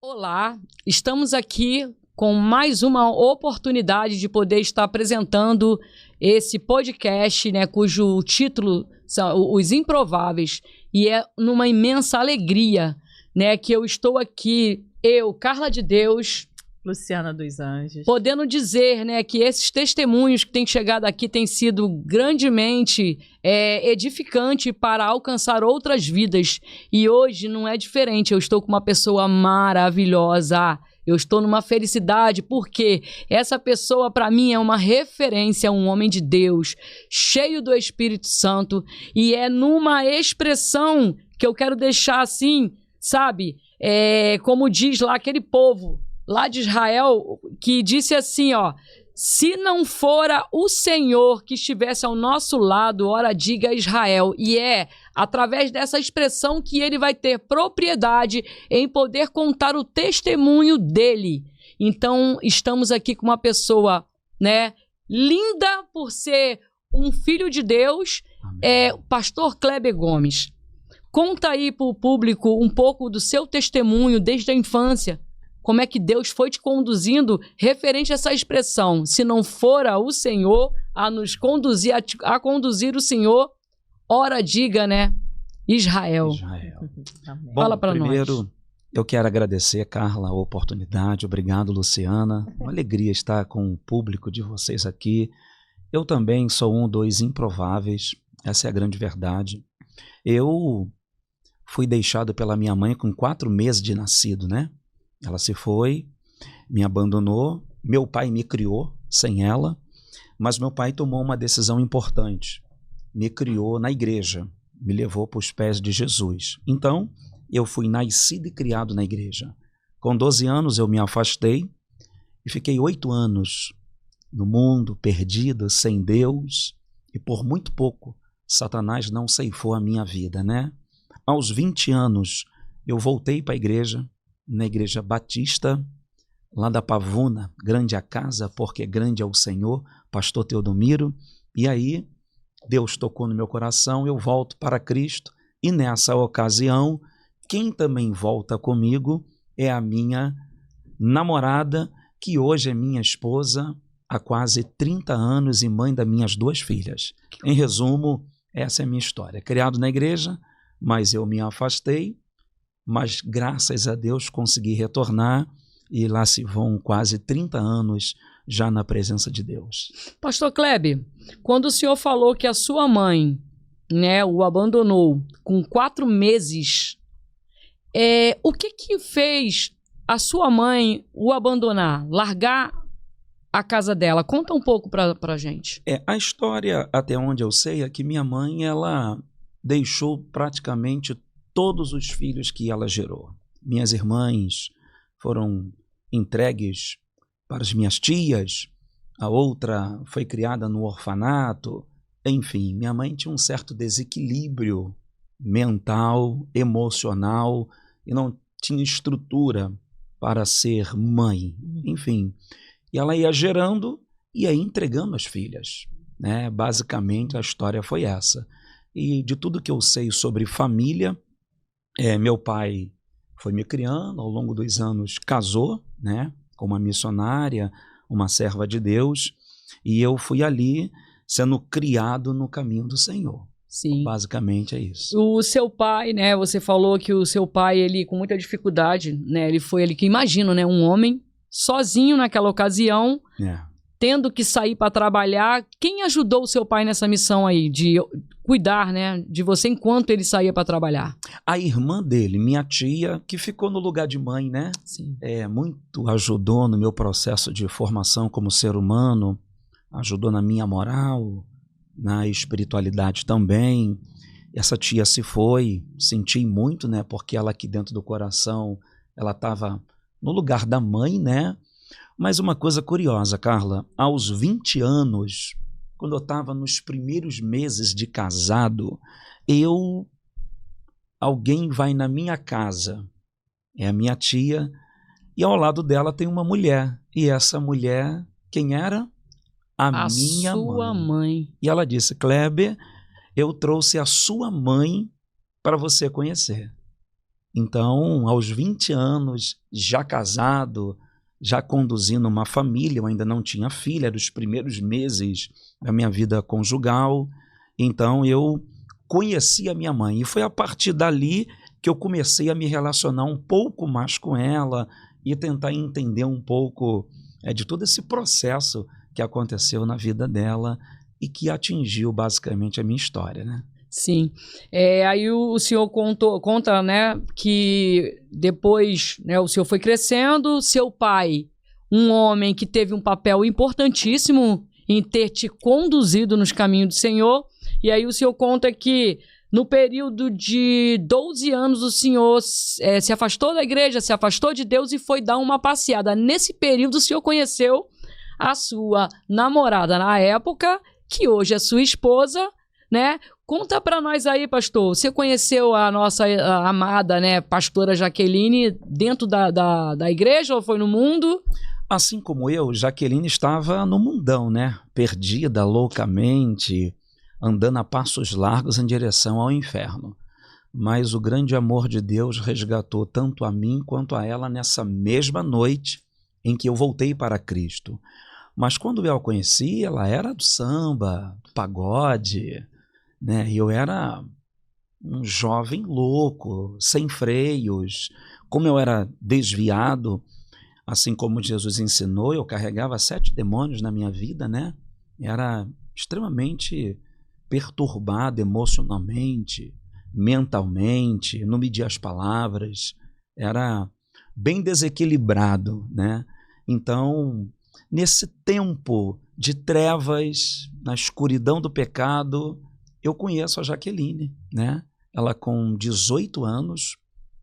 Olá, estamos aqui com mais uma oportunidade de poder estar apresentando esse podcast, né, cujo título são Os Improváveis, e é numa imensa alegria, né, que eu estou aqui, eu, Carla de Deus, Luciana dos Anjos, podendo dizer, né, que esses testemunhos que têm chegado aqui têm sido grandemente edificantes para alcançar outras vidas. E hoje não é diferente, eu estou com uma pessoa maravilhosa. Eu estou numa felicidade porque essa pessoa, para mim, é uma referência, um homem de Deus, cheio do Espírito Santo. E é numa expressão que eu quero deixar assim, sabe? Como diz lá aquele povo lá de Israel, que disse assim, ó: se não fora o Senhor que estivesse ao nosso lado, ora diga Israel. E é através dessa expressão que ele vai ter propriedade em poder contar o testemunho dele. Então, estamos aqui com uma pessoa, né, linda por ser um filho de Deus, o pastor Kleber Gomes. Conta aí para o público um pouco do seu testemunho desde a infância. Como é que Deus foi te conduzindo referente a essa expressão? Se não fora o Senhor a nos conduzir, a conduzir o Senhor, ora diga, né? Israel. Fala para nós. Primeiro, eu quero agradecer, Carla, a oportunidade. Obrigado, Luciana. Uma alegria estar com o público de vocês aqui. Eu também sou um dos improváveis. Essa é a grande verdade. Eu fui deixado pela minha mãe com 4 meses de nascido, né? Ela se foi, me abandonou, meu pai me criou sem ela, mas meu pai tomou uma decisão importante, me criou na igreja, me levou para os pés de Jesus. Então, eu fui nascido e criado na igreja. Com 12 anos eu me afastei e fiquei 8 anos no mundo, perdido, sem Deus, e por muito pouco Satanás não ceifou a minha vida, né? Aos 20 anos eu voltei para a igreja, na igreja batista, lá da Pavuna, grande a casa, porque grande é o Senhor, pastor Teodomiro, e aí Deus tocou no meu coração, eu volto para Cristo, e nessa ocasião, quem também volta comigo é a minha namorada, que hoje é minha esposa, há quase 30 anos e mãe das minhas 2 filhas. Em resumo, essa é a minha história. Criado na igreja, mas eu me afastei, mas graças a Deus consegui retornar e lá se vão quase 30 anos já na presença de Deus. Pastor Kleber, quando o senhor falou que a sua mãe, né, o abandonou com 4 meses, o que fez a sua mãe o abandonar, largar a casa dela? Conta um pouco pra gente. A história, até onde eu sei, é que minha mãe, ela deixou praticamente todos os filhos que ela gerou. Minhas irmãs foram entregues para as minhas tias, a outra foi criada no orfanato. Enfim, minha mãe tinha um certo desequilíbrio mental, emocional, e não tinha estrutura para ser mãe. Enfim, e ela ia gerando e ia entregando as filhas, né? Basicamente, a história foi essa. E de tudo que eu sei sobre família, meu pai foi me criando, ao longo dos anos casou, né, com uma missionária, uma serva de Deus, e eu fui ali sendo criado no caminho do Senhor. Sim. Basicamente é isso. O seu pai, né, você falou que o seu pai, ele com muita dificuldade, né, ele foi, ele que imagino, né, um homem sozinho naquela ocasião, tendo que sair para trabalhar. Quem ajudou o seu pai nessa missão aí, de cuidar, né, de você enquanto ele saía para trabalhar? A irmã dele, minha tia, que ficou no lugar de mãe, né? Sim. Muito ajudou no meu processo de formação como ser humano, ajudou na minha moral, na espiritualidade também. Essa tia se foi, senti muito, né? Porque ela aqui dentro do coração, ela estava no lugar da mãe, né? Mas uma coisa curiosa, Carla, aos 20 anos, quando eu estava nos primeiros meses de casado, alguém vai na minha casa, é a minha tia, e ao lado dela tem uma mulher. E essa mulher, quem era? A minha sua mãe. E ela disse: Kleber, eu trouxe a sua mãe para você conhecer. Então, aos 20 anos, já casado, já conduzindo uma família, eu ainda não tinha filha, eram os primeiros meses da minha vida conjugal. Então, eu conheci a minha mãe. E foi a partir dali que eu comecei a me relacionar um pouco mais com ela e tentar entender um pouco de todo esse processo que aconteceu na vida dela e que atingiu basicamente a minha história, né? Sim. Aí o senhor conta, né, que depois, né, o senhor foi crescendo, seu pai, um homem que teve um papel importantíssimo em ter te conduzido nos caminhos do Senhor, e aí o senhor conta que no período de 12 anos o senhor se afastou da igreja, se afastou de Deus e foi dar uma passeada. Nesse período o senhor conheceu a sua namorada na época, que hoje é sua esposa, né? Conta pra nós aí, pastor, você conheceu a nossa amada, né, pastora Jaqueline dentro da igreja ou foi no mundo? Assim como eu, Jaqueline estava no mundão, né? Perdida loucamente, andando a passos largos em direção ao inferno. Mas o grande amor de Deus resgatou tanto a mim quanto a ela nessa mesma noite em que eu voltei para Cristo. Mas quando eu a conheci, ela era do samba, do pagode, né? Eu era um jovem louco, sem freios. Como eu era desviado, assim como Jesus ensinou, eu carregava 7 demônios na minha vida, né? Era extremamente perturbado emocionalmente, mentalmente, não media as palavras, era bem desequilibrado, né? Então, nesse tempo de trevas, na escuridão do pecado, eu conheço a Jaqueline, né? Ela com 18 anos,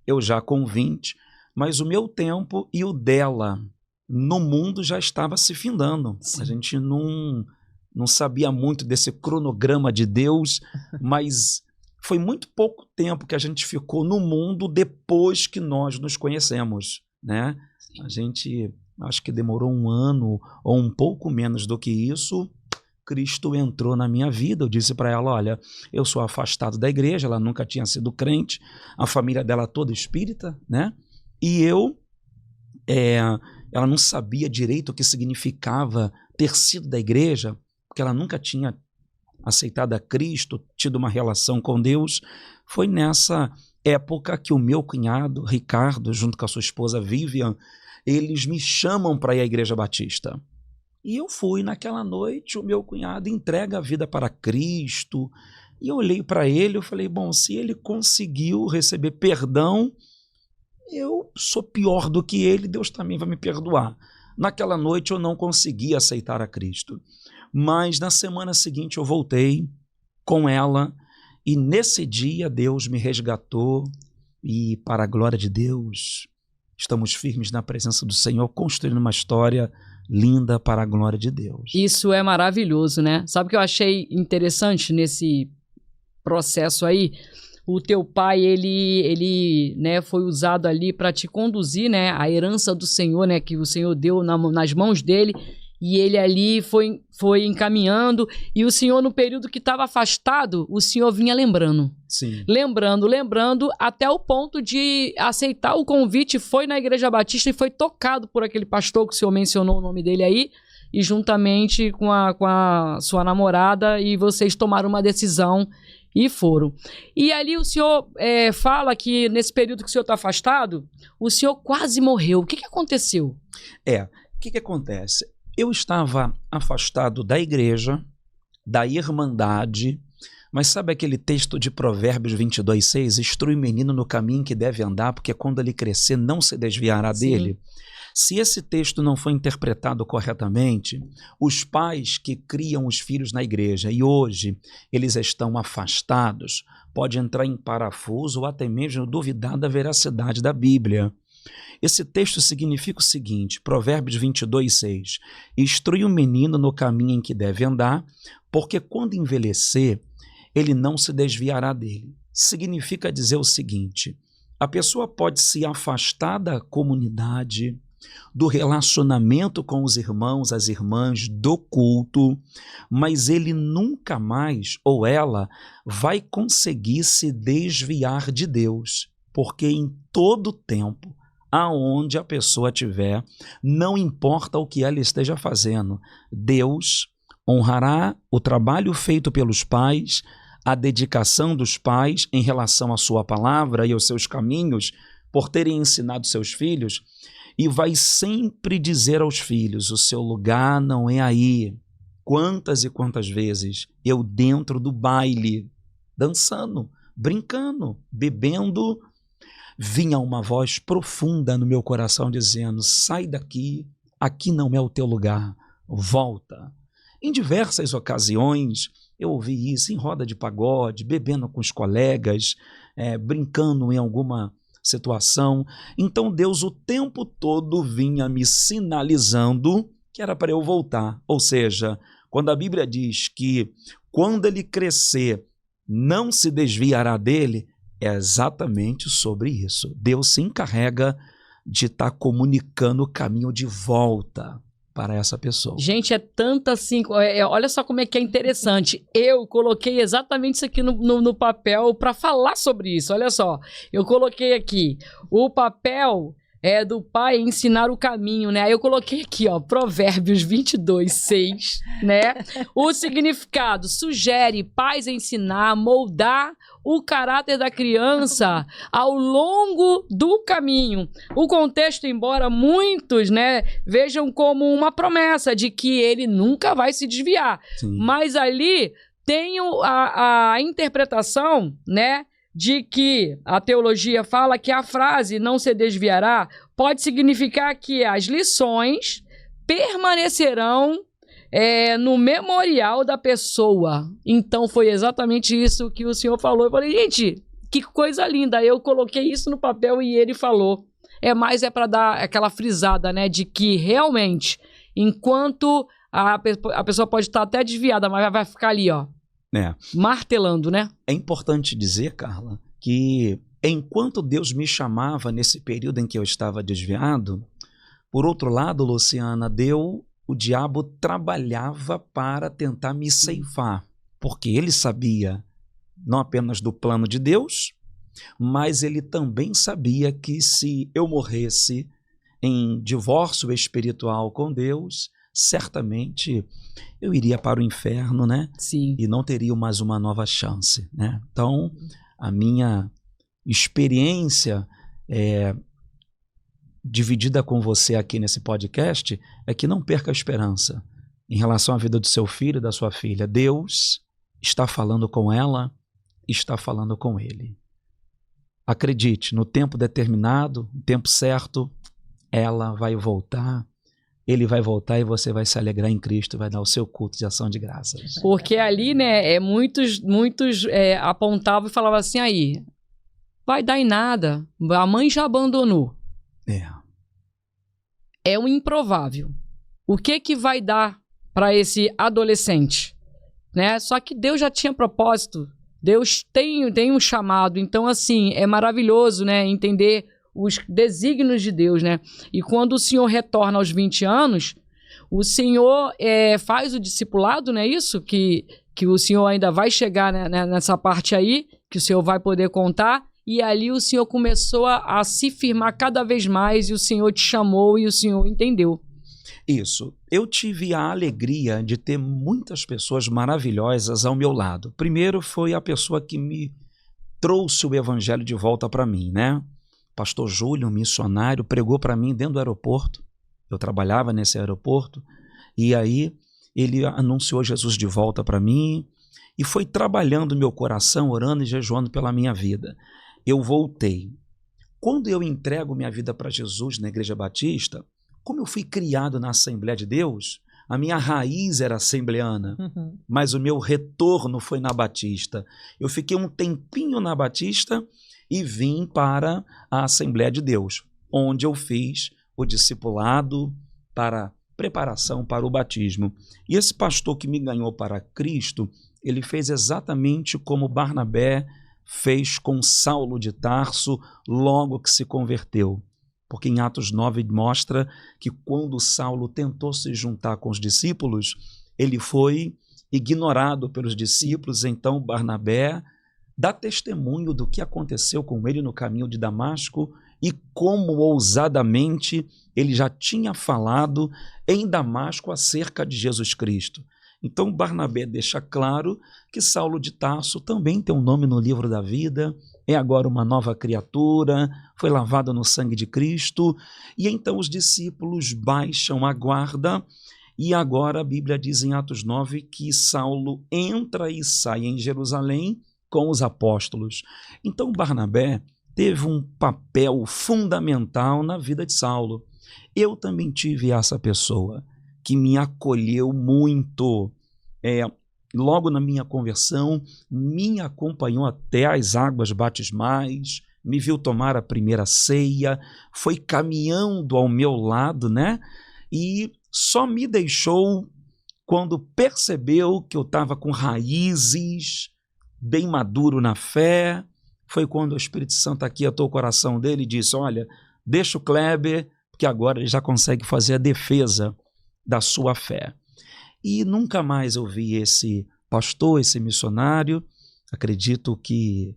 eu já com 20, mas o meu tempo e o dela no mundo já estava se findando. Sim. A gente não sabia muito desse cronograma de Deus, mas foi muito pouco tempo que a gente ficou no mundo depois que nós nos conhecemos, né? Sim. A gente, acho que demorou 1 ano ou um pouco menos do que isso, Cristo entrou na minha vida. Eu disse para ela, olha, eu sou afastado da igreja, ela nunca tinha sido crente, a família dela toda espírita, né? E ela não sabia direito o que significava ter sido da igreja, porque ela nunca tinha aceitado a Cristo, tido uma relação com Deus. Foi nessa época que o meu cunhado, Ricardo, junto com a sua esposa Vivian, eles me chamam para ir à Igreja Batista. E eu fui naquela noite, o meu cunhado entrega a vida para Cristo, e eu olhei para ele, eu falei, bom, se ele conseguiu receber perdão, eu sou pior do que ele, Deus também vai me perdoar. Naquela noite eu não consegui aceitar a Cristo, mas na semana seguinte eu voltei com ela, e nesse dia Deus me resgatou, e para a glória de Deus, estamos firmes na presença do Senhor, construindo uma história linda para a glória de Deus. Isso é maravilhoso, né? Sabe o que eu achei interessante nesse processo aí? O teu pai, ele né, foi usado ali para te conduzir, né? A herança do Senhor, né? Que o Senhor deu nas mãos dele. E ele ali foi encaminhando. E o Senhor, no período que estava afastado, o Senhor vinha lembrando. Sim. Lembrando, até o ponto de aceitar o convite. Foi na Igreja Batista e foi tocado por aquele pastor que o Senhor mencionou o nome dele aí. E juntamente com a sua namorada. E vocês tomaram uma decisão e foram. E ali o Senhor fala que nesse período que o Senhor está afastado, o Senhor quase morreu. O que aconteceu? O que acontece? Eu estava afastado da igreja, da irmandade, mas sabe aquele texto de Provérbios 22:6? Instrui o menino no caminho que deve andar, porque quando ele crescer não se desviará dele. Se esse texto não foi interpretado corretamente, os pais que criam os filhos na igreja e hoje eles estão afastados, pode entrar em parafuso ou até mesmo duvidar da veracidade da Bíblia. Esse texto significa o seguinte, Provérbios 22:6, instrui o menino no caminho em que deve andar, porque quando envelhecer, ele não se desviará dele. Significa dizer o seguinte, a pessoa pode se afastar da comunidade, do relacionamento com os irmãos, as irmãs, do culto, mas ele nunca mais, ou ela, vai conseguir se desviar de Deus. porque em todo tempo, aonde a pessoa estiver, não importa o que ela esteja fazendo, Deus honrará o trabalho feito pelos pais, a dedicação dos pais em relação à sua palavra e aos seus caminhos, por terem ensinado seus filhos, e vai sempre dizer aos filhos: o seu lugar não é aí. Quantas e quantas vezes eu dentro do baile, dançando, brincando, bebendo, vinha uma voz profunda no meu coração dizendo: sai daqui, aqui não é o teu lugar, volta. Em diversas ocasiões eu ouvi isso em roda de pagode, bebendo com os colegas, brincando em alguma situação. Então Deus o tempo todo vinha me sinalizando que era para eu voltar. Ou seja, quando a Bíblia diz que quando ele crescer não se desviará dele, é exatamente sobre isso. Deus se encarrega de estar comunicando o caminho de volta para essa pessoa. Gente, é tanta assim... olha só como é que é interessante. Eu coloquei exatamente isso aqui no papel para falar sobre isso. Olha só, eu coloquei aqui. O papel é do pai ensinar o caminho, né? Aí eu coloquei aqui, ó, Provérbios 22:6, né? O significado: sugere pais ensinar, moldar o caráter da criança ao longo do caminho. O contexto, embora muitos, né, vejam como uma promessa de que ele nunca vai se desviar. Sim. Mas ali tem a interpretação, né, de que a teologia fala que a frase "não se desviará" pode significar que as lições permanecerão no memorial da pessoa. Então foi exatamente isso que o senhor falou. Eu falei: gente, que coisa linda. Eu coloquei isso no papel e ele falou. Mas é para dar aquela frisada, né, de que realmente, enquanto a pessoa pode estar até desviada, mas vai ficar ali, ó, martelando, né? É importante dizer, Carla, que enquanto Deus me chamava nesse período em que eu estava desviado, por outro lado, Luciana, o diabo trabalhava para tentar me ceifar, porque ele sabia não apenas do plano de Deus, mas ele também sabia que se eu morresse em divórcio espiritual com Deus, certamente eu iria para o inferno, né? Sim. E não teria mais uma nova chance, né? Então, a minha experiência dividida com você aqui nesse podcast é que não perca a esperança em relação à vida do seu filho e da sua filha. Deus está falando com ela, está falando com ele. Acredite, no tempo determinado, no tempo certo, ela vai voltar. Ele vai voltar e você vai se alegrar em Cristo, vai dar o seu culto de ação de graças. Porque ali, né, muitos apontavam e falavam assim: aí, vai dar em nada, a mãe já abandonou. É um improvável. O que vai dar para esse adolescente? Né? Só que Deus já tinha propósito, Deus tem um chamado. Então, assim, é maravilhoso, né, entender os desígnios de Deus, né? E quando o senhor retorna aos 20 anos, o senhor faz o discipulado, não é isso? Que o senhor ainda vai chegar, né, nessa parte aí, que o senhor vai poder contar, e ali o senhor começou a se firmar cada vez mais, e o senhor te chamou e o senhor entendeu. Isso. Eu tive a alegria de ter muitas pessoas maravilhosas ao meu lado. Primeiro foi a pessoa que me trouxe o evangelho de volta para mim, né? Pastor Júlio, um missionário, pregou para mim dentro do aeroporto. Eu trabalhava nesse aeroporto e aí ele anunciou Jesus de volta para mim e foi trabalhando meu coração, orando e jejuando pela minha vida. Eu voltei. Quando eu entrego minha vida para Jesus na Igreja Batista, como eu fui criado na Assembleia de Deus, a minha raiz era assembleana, mas o meu retorno foi na Batista. Eu fiquei um tempinho na Batista e vim para a Assembleia de Deus, onde eu fiz o discipulado para preparação para o batismo. E esse pastor que me ganhou para Cristo, ele fez exatamente como Barnabé fez com Saulo de Tarso logo que se converteu. Porque em Atos 9 mostra que quando Saulo tentou se juntar com os discípulos, ele foi ignorado pelos discípulos. Então Barnabé dá testemunho do que aconteceu com ele no caminho de Damasco e como ousadamente ele já tinha falado em Damasco acerca de Jesus Cristo. Então Barnabé deixa claro que Saulo de Tarso também tem um nome no livro da vida, é agora uma nova criatura, foi lavado no sangue de Cristo, e então os discípulos baixam a guarda, e agora a Bíblia diz em Atos 9 que Saulo entra e sai em Jerusalém com os apóstolos. Então Barnabé teve um papel fundamental na vida de Saulo. Eu também tive essa pessoa que me acolheu muito. Logo na minha conversão, me acompanhou até as águas batismais, me viu tomar a primeira ceia, foi caminhando ao meu lado, né? E só me deixou quando percebeu que eu estava com raízes, bem maduro na fé. Foi quando o Espírito Santo aquietou o coração dele e disse: olha, deixa o Kleber, porque agora ele já consegue fazer a defesa da sua fé. E nunca mais eu vi esse pastor, esse missionário. Acredito que,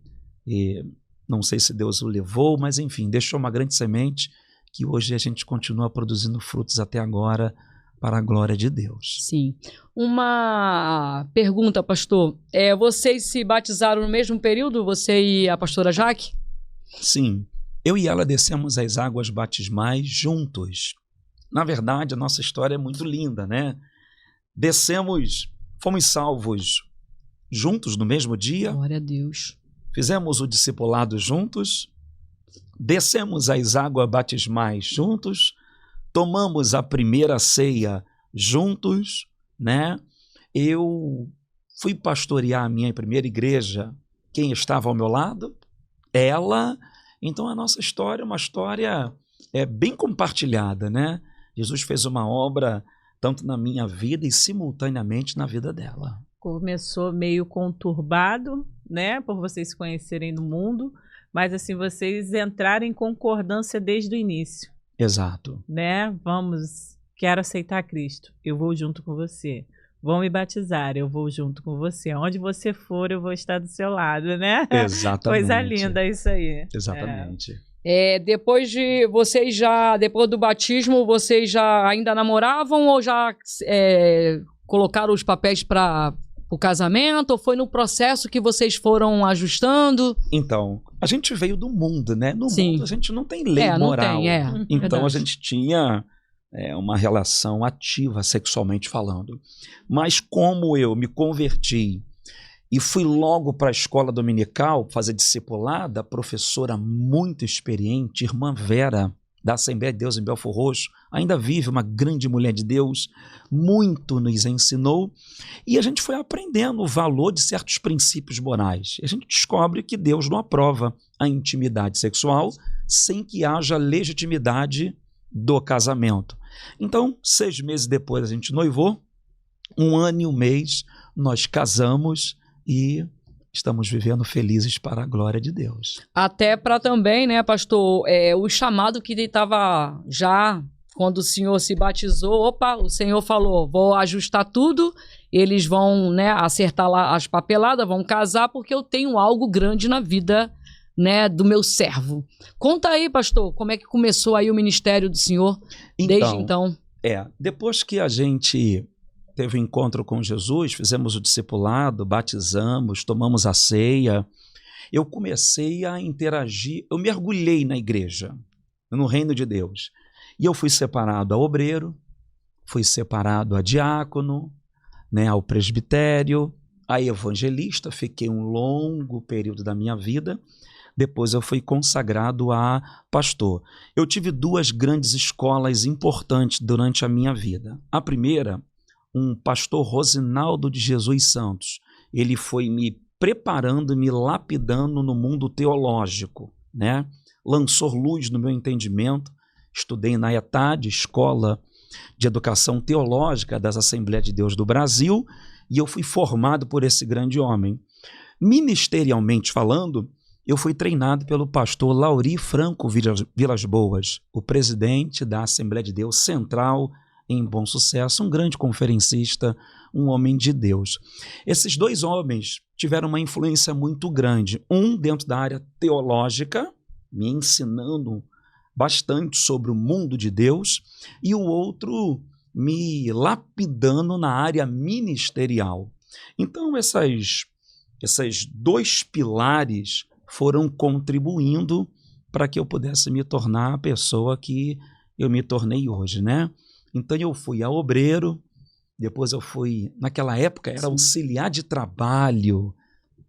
não sei se Deus o levou, mas enfim, deixou uma grande semente que hoje a gente continua produzindo frutos até agora para a glória de Deus. Sim. Uma pergunta, pastor. Vocês se batizaram no mesmo período, você e a pastora Jaque? Sim. Eu e ela descemos as águas batismais juntos. Na verdade, a nossa história é muito linda, né? Fomos salvos juntos no mesmo dia. Glória a Deus. Fizemos o discipulado juntos. Descemos as águas batismais juntos. Tomamos a primeira ceia juntos, né? Eu fui pastorear a minha primeira igreja. Quem estava ao meu lado? Ela. Então a nossa história é uma história bem compartilhada, né? Jesus fez uma obra tanto na minha vida e simultaneamente na vida dela. Começou meio conturbado, né? Por vocês se conhecerem no mundo, mas assim, vocês entraram em concordância desde o início. Exato. Né? Quero aceitar Cristo, eu vou junto com você. Vão me batizar, eu vou junto com você. Onde você for, eu vou estar do seu lado, né? Exatamente. Coisa linda isso aí. Exatamente. Depois do batismo, vocês já ainda namoravam ou já colocaram os papéis para o casamento? Ou foi no processo que vocês foram ajustando? Então, a gente veio do mundo, né? No Sim. mundo a gente não tem lei moral. Não tem, então verdade. a gente tinha uma relação ativa sexualmente falando. Mas como eu me converti e fui logo para a escola dominical fazer discipulado, a professora muito experiente, irmã Vera, da Assembleia de Deus em Belfor Roxo, ainda vive, uma grande mulher de Deus, muito nos ensinou, e a gente foi aprendendo o valor de certos princípios morais. A gente descobre que Deus não aprova a intimidade sexual sem que haja legitimidade do casamento. Então, 6 meses depois a gente noivou, 1 ano e 1 mês nós casamos, e estamos vivendo felizes para a glória de Deus. Até para também, né, pastor, o chamado que estava já, quando o senhor se batizou, o senhor falou, vou ajustar tudo, eles vão, né, acertar lá as papeladas, vão casar, porque eu tenho algo grande na vida, né, do meu servo. Conta aí, pastor, como é que começou aí o ministério do senhor desde então? Depois que a gente teve um encontro com Jesus, fizemos o discipulado, batizamos, tomamos a ceia, eu comecei a interagir, eu mergulhei na igreja, no reino de Deus. E eu fui separado a obreiro, fui separado a diácono, né, ao presbitério, a evangelista, fiquei um longo período da minha vida. Depois eu fui consagrado a pastor. Eu tive 2 grandes escolas importantes durante a minha vida. A primeira, um pastor Rosinaldo de Jesus Santos. Ele foi me preparando, me lapidando no mundo teológico, né? Lançou luz no meu entendimento. Estudei na ETAD, Escola de Educação Teológica das Assembleias de Deus do Brasil, e eu fui formado por esse grande homem. Ministerialmente falando, eu fui treinado pelo pastor Lauri Franco Vilas Boas, o presidente da Assembleia de Deus Central em bom sucesso, um grande conferencista, um homem de Deus. Esses dois homens tiveram uma influência muito grande, um dentro da área teológica, me ensinando bastante sobre o mundo de Deus, e o outro me lapidando na área ministerial. Então, esses dois pilares foram contribuindo para que eu pudesse me tornar a pessoa que eu me tornei hoje, né? Então, eu fui a obreiro, depois eu fui, naquela época, era auxiliar de trabalho,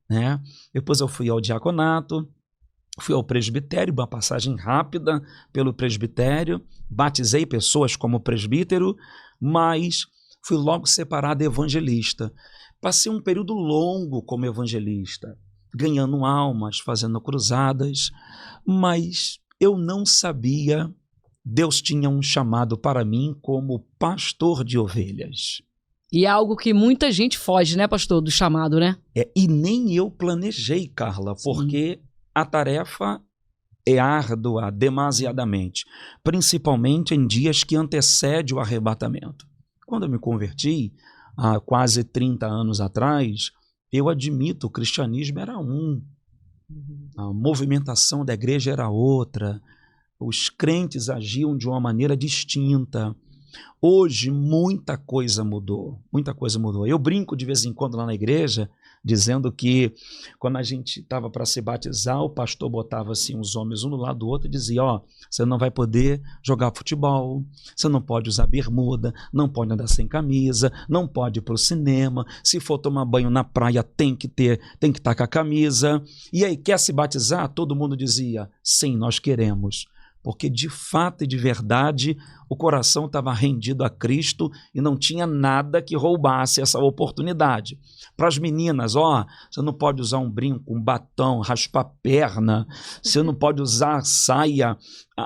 né? Depois eu fui ao diaconato, fui ao presbitério, uma passagem rápida pelo presbitério, batizei pessoas como presbítero, mas fui logo separado evangelista. Passei um período longo como evangelista, ganhando almas, fazendo cruzadas, mas eu não sabia, Deus tinha um chamado para mim como pastor de ovelhas. E é algo que muita gente foge, né, pastor, do chamado, né? E nem eu planejei, Carla, porque a tarefa é árdua demasiadamente, principalmente em dias que antecedem o arrebatamento. Quando eu me converti, há quase 30 anos atrás, eu admito, o cristianismo era a movimentação da igreja era outra, os crentes agiam de uma maneira distinta. Hoje, muita coisa mudou, muita coisa mudou. Eu brinco de vez em quando lá na igreja, dizendo que quando a gente estava para se batizar, o pastor botava assim os homens um do lado do outro e dizia, você não vai poder jogar futebol, você não pode usar bermuda, não pode andar sem camisa, não pode ir para o cinema, se for tomar banho na praia tem que estar com a camisa. E aí, quer se batizar? Todo mundo dizia, sim, nós queremos. Porque de fato e de verdade o coração estava rendido a Cristo e não tinha nada que roubasse essa oportunidade. Para as meninas, você não pode usar um brinco, um batom, raspar a perna, você não pode usar saia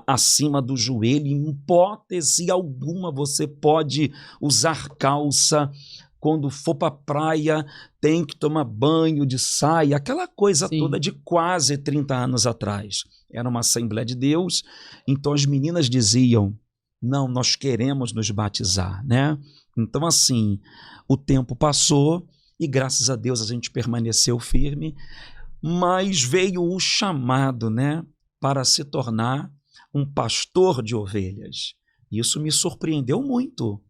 acima do joelho, em hipótese alguma você pode usar calça. Quando for para a praia, tem que tomar banho de saia, aquela coisa toda de quase 30 anos atrás. Era uma Assembleia de Deus, então as meninas diziam, não, nós queremos nos batizar, né? Então, assim, o tempo passou e graças a Deus a gente permaneceu firme, mas veio o chamado, né, para se tornar um pastor de ovelhas. Isso me surpreendeu muito,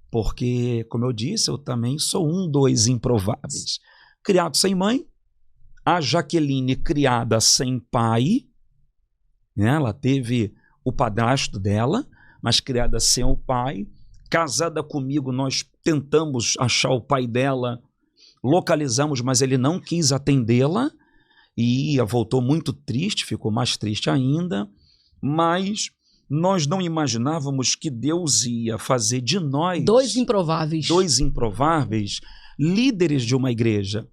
porque, como eu disse, eu também sou um dos improváveis. Criado sem mãe, a Jaqueline criada sem pai, né? Ela teve o padrasto dela, mas criada sem o pai. Casada comigo, nós tentamos achar o pai dela, localizamos, mas ele não quis atendê-la e voltou muito triste, ficou mais triste ainda, mas nós não imaginávamos que Deus ia fazer de nós dois improváveis, líderes de uma igreja.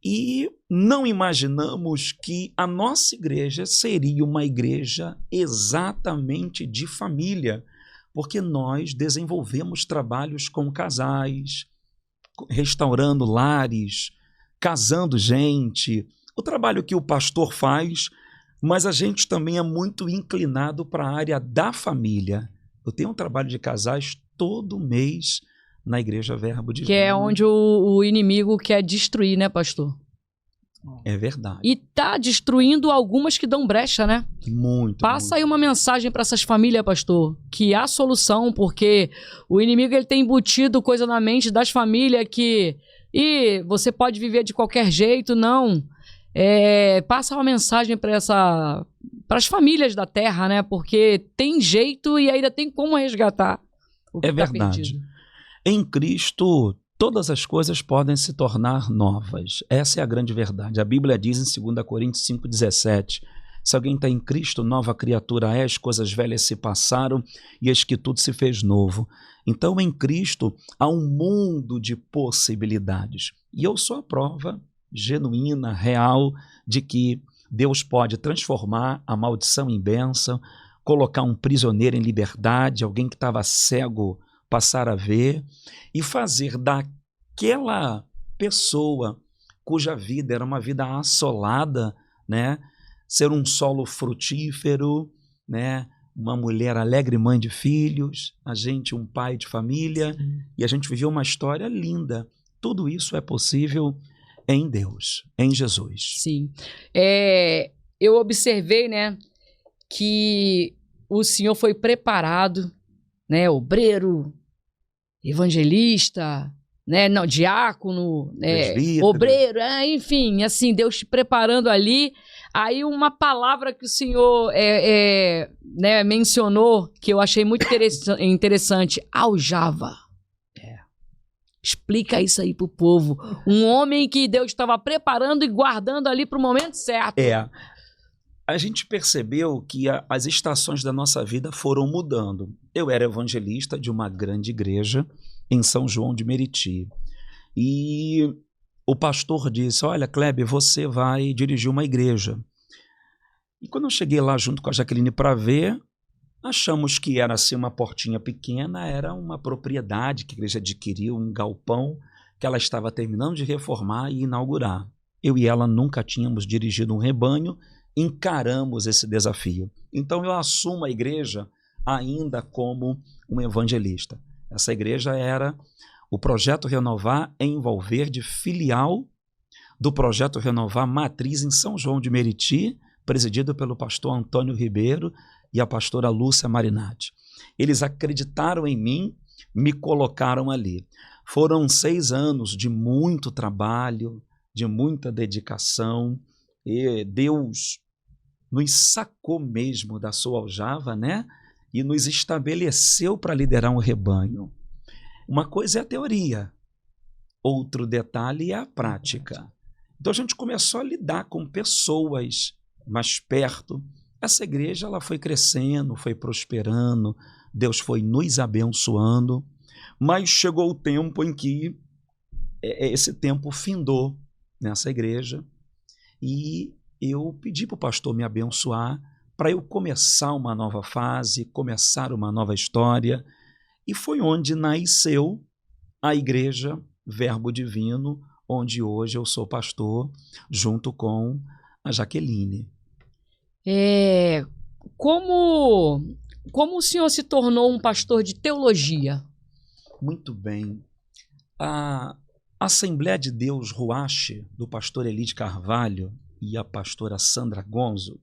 E não imaginamos que a nossa igreja seria uma igreja exatamente de família, porque nós desenvolvemos trabalhos com casais, restaurando lares, casando gente, o trabalho que o pastor faz, mas a gente também é muito inclinado para a área da família. Eu tenho um trabalho de casais todo mês na Igreja Verbo Divino. Que é onde o inimigo quer destruir, né, pastor? É verdade. E tá destruindo algumas que dão brecha, né? Muito. Passa aí uma mensagem para essas famílias, pastor, que há solução, porque o inimigo ele tem embutido coisa na mente das famílias que você pode viver de qualquer jeito, não. Passa uma mensagem para as famílias da terra, né? Porque tem jeito e ainda tem como resgatar o que tá verdade. perdido. Em Cristo, todas as coisas podem se tornar novas. Essa é a grande verdade. A Bíblia diz em 2 Coríntios 5,17, se alguém está em Cristo, nova criatura é, as coisas velhas se passaram e eis que tudo se fez novo. Então, em Cristo, há um mundo de possibilidades. E eu sou a prova genuína, real, de que Deus pode transformar a maldição em bênção, colocar um prisioneiro em liberdade, alguém que estava cego passar a ver, e fazer daquela pessoa cuja vida era uma vida assolada, né, ser um solo frutífero, né, uma mulher alegre, mãe de filhos, a gente um pai de família, e a gente viveu uma história linda. Tudo isso é possível em Deus, em Jesus. Sim. Eu observei, né, que o senhor foi preparado, né, obreiro, evangelista, né, não, diácono, Presbítero. obreiro, enfim, assim, Deus te preparando ali. Aí uma palavra que o senhor né, mencionou, que eu achei muito interessante, aljava. Explica isso aí pro povo. Um homem que Deus estava preparando e guardando ali pro momento certo. A gente percebeu que as estações da nossa vida foram mudando. Eu era evangelista de uma grande igreja em São João de Meriti. E o pastor disse, olha, Kleber, você vai dirigir uma igreja. E quando eu cheguei lá junto com a Jaqueline para ver, achamos que era assim uma portinha pequena, era uma propriedade que a igreja adquiriu, um galpão que ela estava terminando de reformar e inaugurar. Eu e ela nunca tínhamos dirigido um rebanho, encaramos esse desafio. Então eu assumo a igreja ainda como um evangelista. Essa igreja era o Projeto Renovar Envolver de filial do Projeto Renovar Matriz em São João de Meriti, presidido pelo pastor Antônio Ribeiro e a pastora Lúcia Marinatti. Eles acreditaram em mim, me colocaram ali. Foram 6 anos de muito trabalho, de muita dedicação, e Deus nos sacou mesmo da sua aljava, né? E nos estabeleceu para liderar um rebanho. Uma coisa é a teoria, outro detalhe é a prática. Então a gente começou a lidar com pessoas mais perto. Essa igreja ela foi crescendo, foi prosperando, Deus foi nos abençoando, mas chegou o tempo em que esse tempo findou nessa igreja e eu pedi para o pastor me abençoar para eu começar uma nova fase, começar uma nova história, e foi onde nasceu a igreja Verbo Divino, onde hoje eu sou pastor junto com a Jaqueline. Como o senhor se tornou um pastor de teologia? Muito bem. A Assembleia de Deus Ruache, do pastor Eli de Carvalho e a pastora Sandra Gonzo,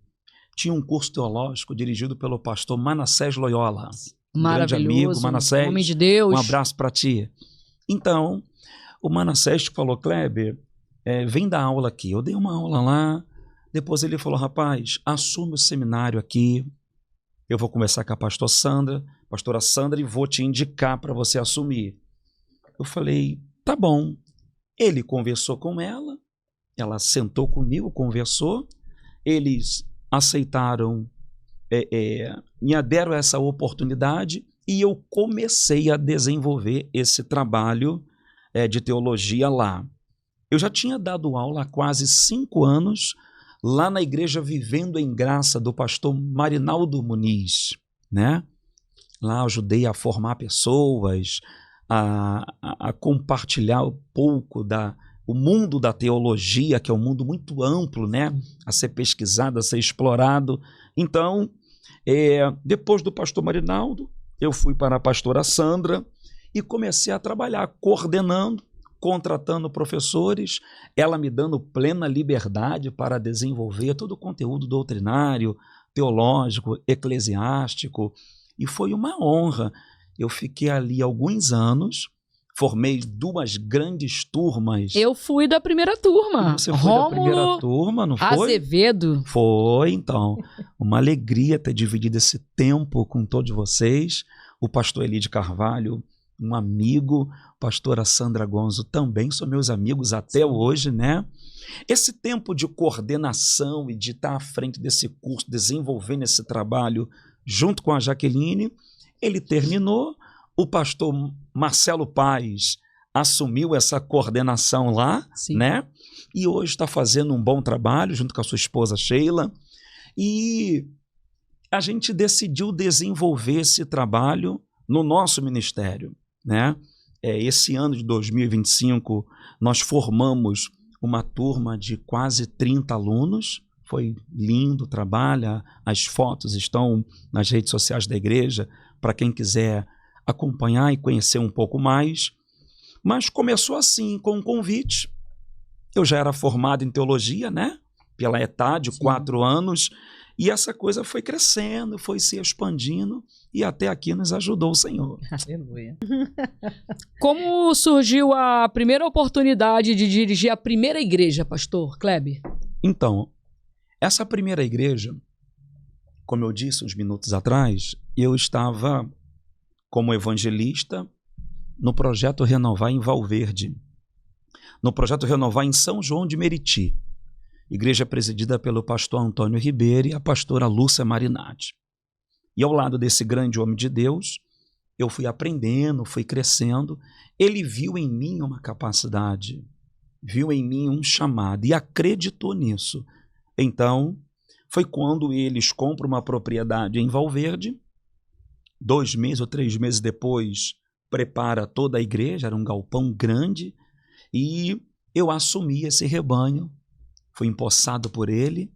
tinha um curso teológico dirigido pelo pastor Manassés Loyola. Um grande amigo, Manassés. Homem de Deus. Um abraço para ti. Então, o Manassés falou, Kleber, vem dar aula aqui. Eu dei uma aula lá. Depois ele falou, rapaz, assume o seminário aqui. Eu vou conversar com a pastora Sandra, e vou te indicar para você assumir. Eu falei, tá bom. Ele conversou com ela sentou comigo, conversou, eles aceitaram, me deram essa oportunidade e eu comecei a desenvolver esse trabalho de teologia lá. Eu já tinha dado aula há quase 5 anos, lá na igreja Vivendo em Graça, do pastor Marinaldo Muniz, né? Lá ajudei a formar pessoas, a compartilhar um pouco o mundo da teologia, que é um mundo muito amplo, né? A ser pesquisado, a ser explorado. Então, depois do pastor Marinaldo, eu fui para a pastora Sandra e comecei a trabalhar, coordenando, contratando professores, ela me dando plena liberdade para desenvolver todo o conteúdo doutrinário, teológico, eclesiástico, e foi uma honra. Eu fiquei ali alguns anos, formei 2 grandes turmas. Eu fui da primeira turma. Você foi da primeira turma, não foi? Azevedo. Foi, então. Uma alegria ter dividido esse tempo com todos vocês. O pastor Eli de Carvalho, um amigo, pastora Sandra Gonzo também são meus amigos até hoje, né? Esse tempo de coordenação e de estar à frente desse curso, desenvolvendo esse trabalho junto com a Jaqueline, ele terminou. O pastor Marcelo Paz assumiu essa coordenação lá, Sim. né? E hoje está fazendo um bom trabalho junto com a sua esposa Sheila. E a gente decidiu desenvolver esse trabalho no nosso ministério, né? Esse ano de 2025, nós formamos uma turma de quase 30 alunos, Foi lindo o trabalho, as fotos estão nas redes sociais da igreja, para quem quiser acompanhar e conhecer um pouco mais. Mas começou assim, com um convite. Eu já era formado em teologia, né? Pela ETAD, 4 anos, e essa coisa foi crescendo, foi se expandindo, e até aqui nos ajudou o Senhor. Aleluia. Como surgiu a primeira oportunidade de dirigir a primeira igreja, pastor Kleber? Então, essa primeira igreja, como eu disse uns minutos atrás, eu estava como evangelista no projeto Renovar em Valverde, no projeto Renovar em São João de Meriti, igreja presidida pelo pastor Antônio Ribeiro e a pastora Lúcia Marinatti. E ao lado desse grande homem de Deus, eu fui aprendendo, fui crescendo. Ele viu em mim uma capacidade, viu em mim um chamado e acreditou nisso. Então, foi quando eles compram uma propriedade em Valverde. 2 meses ou 3 meses depois, prepara toda a igreja, era um galpão grande, e eu assumi esse rebanho, fui empossado por ele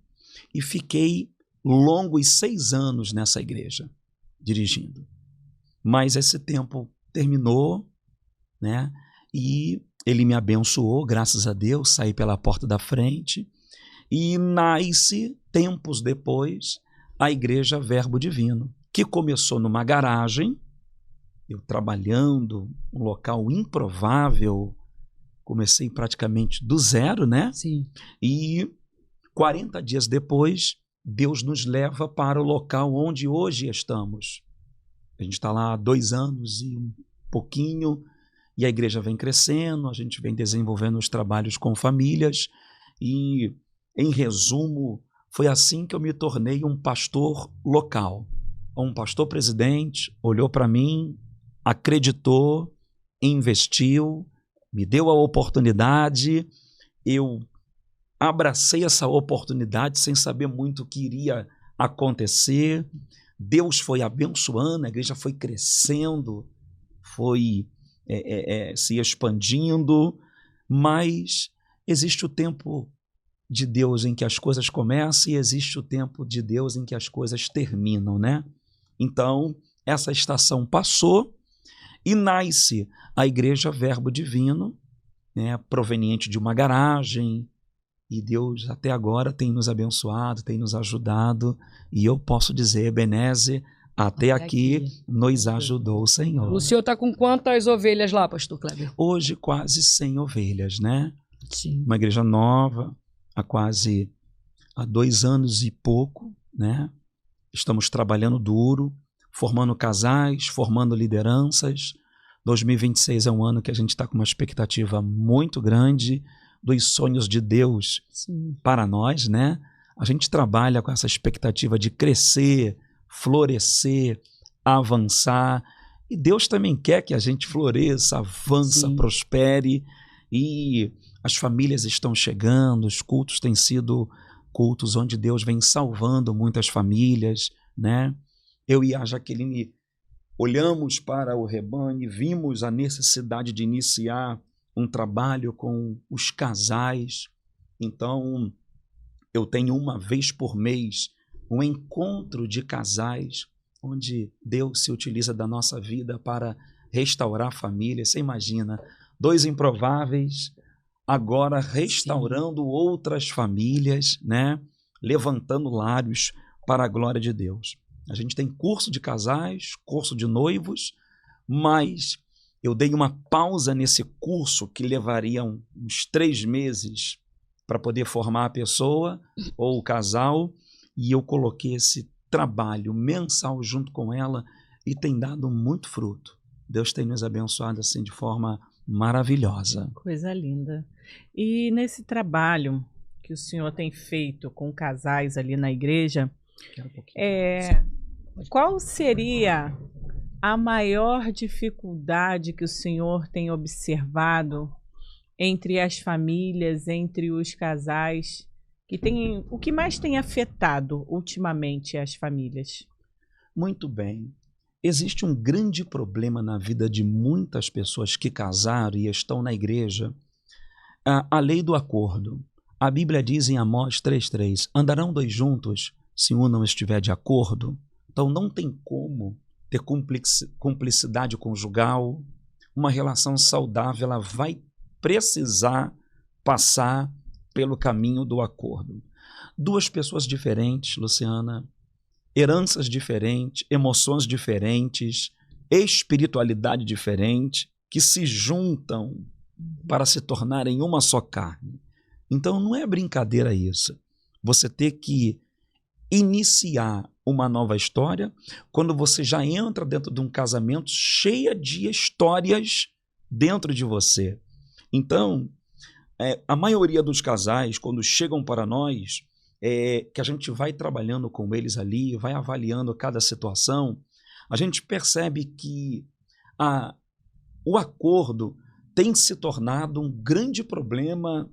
e fiquei longos 6 anos nessa igreja, dirigindo. Mas esse tempo terminou, né? E ele me abençoou, graças a Deus, saí pela porta da frente e nasce, tempos depois, a Igreja Verbo Divino, que começou numa garagem, eu trabalhando, um local improvável, comecei praticamente do zero, né? Sim. E 40 dias depois, Deus nos leva para o local onde hoje estamos. A gente está lá há 2 anos e um pouquinho, e a igreja vem crescendo, a gente vem desenvolvendo os trabalhos com famílias, e, em resumo, foi assim que eu me tornei um pastor local. Um pastor presidente olhou para mim, acreditou, investiu, me deu a oportunidade, eu abracei essa oportunidade sem saber muito o que iria acontecer. Deus foi abençoando, a igreja foi crescendo, foi se expandindo, mas existe o tempo de Deus em que as coisas começam e existe o tempo de Deus em que as coisas terminam, né? Então, essa estação passou e nasce a Igreja Verbo Divino, né, proveniente de uma garagem, e Deus até agora tem nos abençoado, tem nos ajudado, e eu posso dizer, Ebenezer, até aqui nos ajudou o Senhor. O senhor está com quantas ovelhas lá, pastor Kleber? Hoje quase 100 ovelhas, né? Sim. Uma igreja nova, há 2 anos e pouco, né? Estamos trabalhando duro, formando casais, formando lideranças. 2026 é um ano que a gente está com uma expectativa muito grande dos sonhos de Deus. Sim. Para nós, né? A gente trabalha com essa expectativa de crescer, florescer, avançar. E Deus também quer que a gente floresça, avança, Sim. prospere. E as famílias estão chegando, os cultos têm sido cultos onde Deus vem salvando muitas famílias, né? Eu e a Jaqueline olhamos para o rebanho e vimos a necessidade de iniciar um trabalho com os casais. Então, eu tenho 1 vez por mês um encontro de casais, onde Deus se utiliza da nossa vida para restaurar a família. Você imagina, 2 improváveis, agora restaurando outras famílias, né? Levantando lares para a glória de Deus. A gente tem curso de casais, curso de noivos, mas eu dei uma pausa nesse curso que levaria uns 3 meses para poder formar a pessoa ou o casal, e eu coloquei esse trabalho mensal junto com ela e tem dado muito fruto. Deus tem nos abençoado assim de forma maravilhosa. Coisa linda. E nesse trabalho que o senhor tem feito com casais ali na igreja, qual seria a maior dificuldade que o senhor tem observado entre as famílias, entre os casais, o que mais tem afetado ultimamente as famílias? Muito bem. Existe um grande problema na vida de muitas pessoas que casaram e estão na igreja, a lei do acordo. A Bíblia diz em Amós 3,3: andarão dois juntos se um não estiver de acordo. Então não tem como ter cumplicidade conjugal. Uma relação saudável, ela vai precisar passar pelo caminho do acordo. Duas pessoas diferentes, Luciana, heranças diferentes, emoções diferentes, espiritualidade diferente, que se juntam para se tornarem uma só carne. Então não é brincadeira isso. Você ter que iniciar uma nova história quando você já entra dentro de um casamento cheia de histórias dentro de você. Então, a maioria dos casais, quando chegam para nós, que a gente vai trabalhando com eles ali, vai avaliando cada situação, a gente percebe que o acordo tem se tornado um grande problema,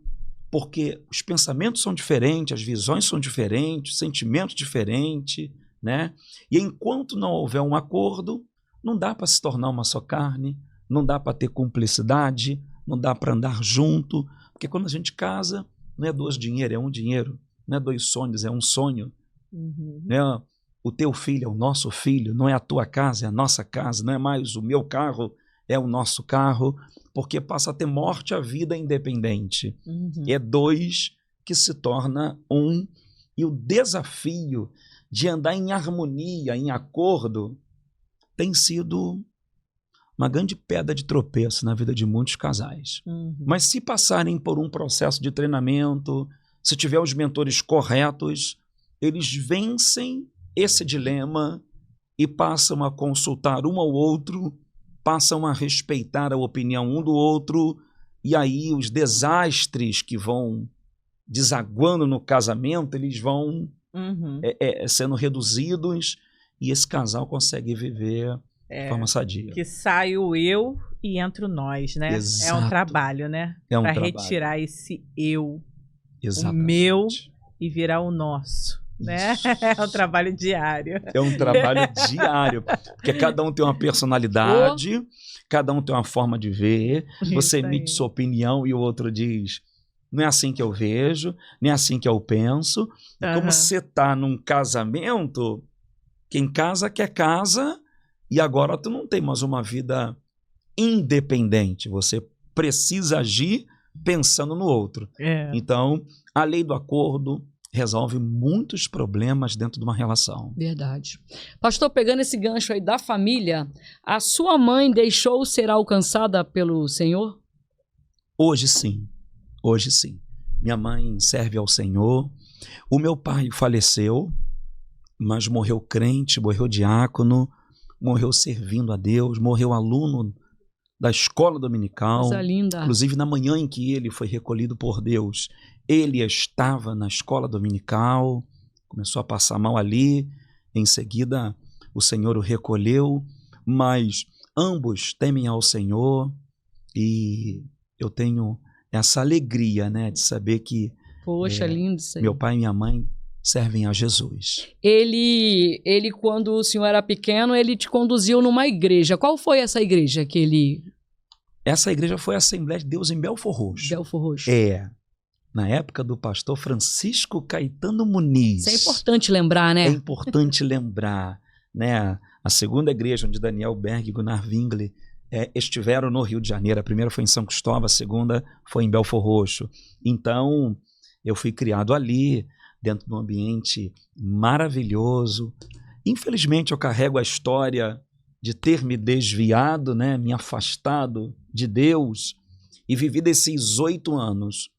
porque os pensamentos são diferentes, as visões são diferentes, os sentimentos diferentes, né? E enquanto não houver um acordo, não dá para se tornar uma só carne, não dá para ter cumplicidade, não dá para andar junto, porque quando a gente casa, não é dois dinheiro, é um dinheiro, não é dois sonhos, é um sonho. Né? O teu filho é o nosso filho, não é a tua casa, é a nossa casa, não é mais o meu carro, é o nosso carro, porque passa a ter morte a vida independente. É dois que se torna um, e o desafio de andar em harmonia, em acordo, tem sido uma grande pedra de tropeço na vida de muitos casais. Mas se passarem por um processo de treinamento, se tiver os mentores corretos, eles vencem esse dilema e passam a consultar um ao outro, passam a respeitar a opinião um do outro, e aí os desastres que vão desaguando no casamento, eles vão sendo reduzidos, e esse casal consegue viver de forma sadia. Que sai o eu e entra o nós, né? Exato. É um trabalho, né? Para retirar esse eu, Exatamente. o meu, e virar o nosso. Né? É um trabalho diário. É um trabalho diário, porque cada um tem uma personalidade, cada um tem uma forma de ver, você emite sua opinião e o outro diz, não é assim que eu vejo, nem é assim que eu penso. Como você está num casamento, quem casa quer casa, e agora tu não tem mais uma vida independente, você precisa agir pensando no outro. Então, a lei do acordo resolve muitos problemas dentro de uma relação. Verdade. Pastor, pegando esse gancho aí da família, a sua mãe deixou ser alcançada pelo Senhor? Hoje sim. Hoje sim. Minha mãe serve ao Senhor. O meu pai faleceu, mas morreu crente, morreu diácono, morreu servindo a Deus, morreu aluno da escola dominical. Coisa linda. Inclusive, na manhã em que ele foi recolhido por Deus, ele estava na escola dominical, começou a passar mal ali, em seguida o Senhor o recolheu, mas ambos temem ao Senhor, e eu tenho essa alegria, né, de saber que Poxa, lindo isso aí. Meu pai e minha mãe servem a Jesus. Ele, quando o senhor era pequeno, ele te conduziu numa igreja. Qual foi essa igreja que ele... Essa igreja foi a Assembleia de Deus em Belfor Roxo. Belfor Roxo. Na época do pastor Francisco Caetano Muniz. Isso é importante lembrar, né? É importante lembrar, né? A segunda igreja onde Daniel Berg e Gunnar Wingli estiveram no Rio de Janeiro. A primeira foi em São Cristóvão, a segunda foi em Belfor Roxo. Então, eu fui criado ali, dentro de um ambiente maravilhoso. Infelizmente, eu carrego a história de ter me desviado, né? Me afastado de Deus e vivido esses 8 anos.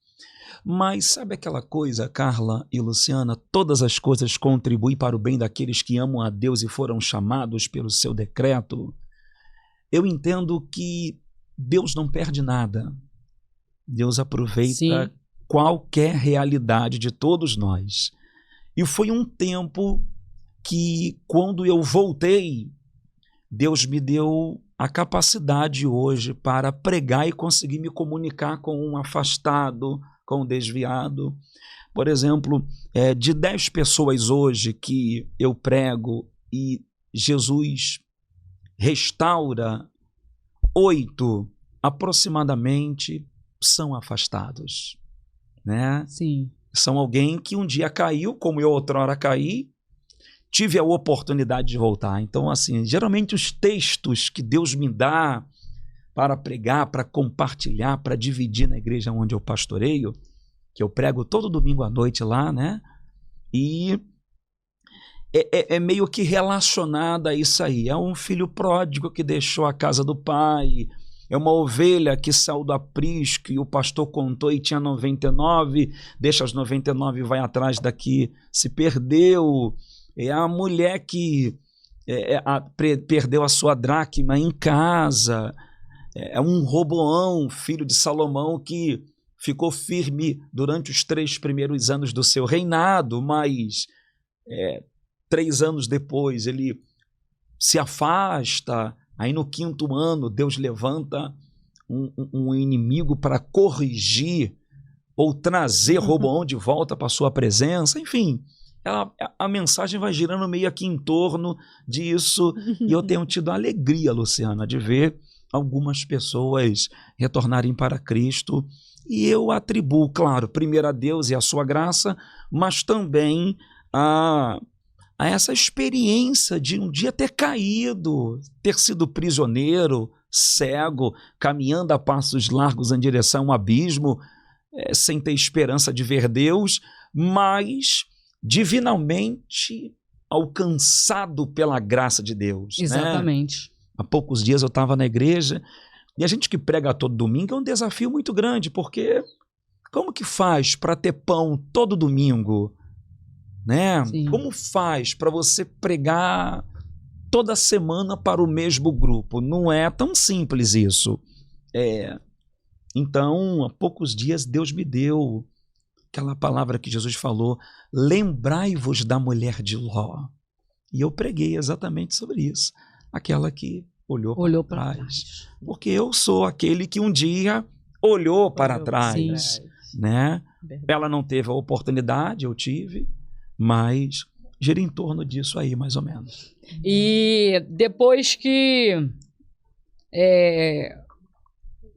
Mas sabe aquela coisa, Carla e Luciana? Todas as coisas contribuem para o bem daqueles que amam a Deus e foram chamados pelo seu decreto. Eu entendo que Deus não perde nada. Deus aproveita qualquer realidade de todos nós. E foi um tempo que, quando eu voltei, Deus me deu a capacidade hoje para pregar e conseguir me comunicar com um afastado, com um desviado. Por exemplo, de 10 pessoas hoje que eu prego e Jesus restaura, 8 aproximadamente são afastados. né? Sim. São alguém que um dia caiu, como eu outrora caí, tive a oportunidade de voltar. Então, assim, geralmente os textos que Deus me dá para pregar, para compartilhar, para dividir na igreja onde eu pastoreio, que eu prego todo domingo à noite lá, né? E é meio que relacionada a isso aí. É um filho pródigo que deixou a casa do pai, é uma ovelha que saiu do aprisco e o pastor contou e tinha 99, deixa as 99 e vai atrás daqui, se perdeu. É a mulher que perdeu a sua dracma em casa. É um Roboão, filho de Salomão, que ficou firme durante os 3 primeiros anos do seu reinado, mas 3 anos depois ele se afasta. Aí no 5º ano Deus levanta um inimigo para corrigir ou trazer Roboão de volta para a sua presença. Enfim, a mensagem vai girando meio aqui em torno disso. E eu tenho tido a alegria, Luciana, de ver algumas pessoas retornarem para Cristo. E eu atribuo, claro, primeiro a Deus e a sua graça, mas também a essa experiência de um dia ter caído, ter sido prisioneiro, cego, caminhando a passos largos em direção a um abismo, sem ter esperança de ver Deus, mas divinamente alcançado pela graça de Deus. Exatamente. Né? Há poucos dias eu estava na igreja, e a gente que prega todo domingo é um desafio muito grande, porque como que faz para ter pão todo domingo? Né? Como faz para você pregar toda semana para o mesmo grupo? Não é tão simples isso. Então, há poucos dias Deus me deu aquela palavra que Jesus falou: lembrai-vos da mulher de Ló. E eu preguei exatamente sobre isso. Aquela que olhou para trás. Porque eu sou aquele que um dia olhou para trás. Né? Ela não teve a oportunidade, eu tive. Mas gira em torno disso aí, mais ou menos. E depois que...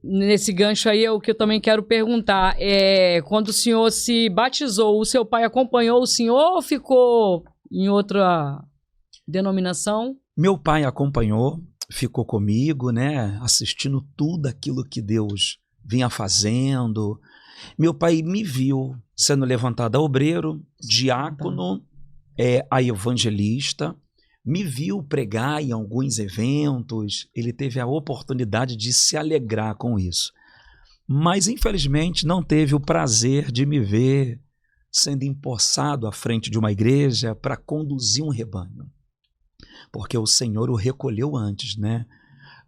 nesse gancho aí é o que eu também quero perguntar. Quando o senhor se batizou, o seu pai acompanhou o senhor ou ficou em outra denominação? Meu pai acompanhou, ficou comigo, né, assistindo tudo aquilo que Deus vinha fazendo. Meu pai me viu sendo levantado a obreiro, diácono, a evangelista, me viu pregar em alguns eventos, ele teve a oportunidade de se alegrar com isso. Mas, infelizmente, não teve o prazer de me ver sendo empossado à frente de uma igreja para conduzir um rebanho. Porque o Senhor o recolheu antes, né?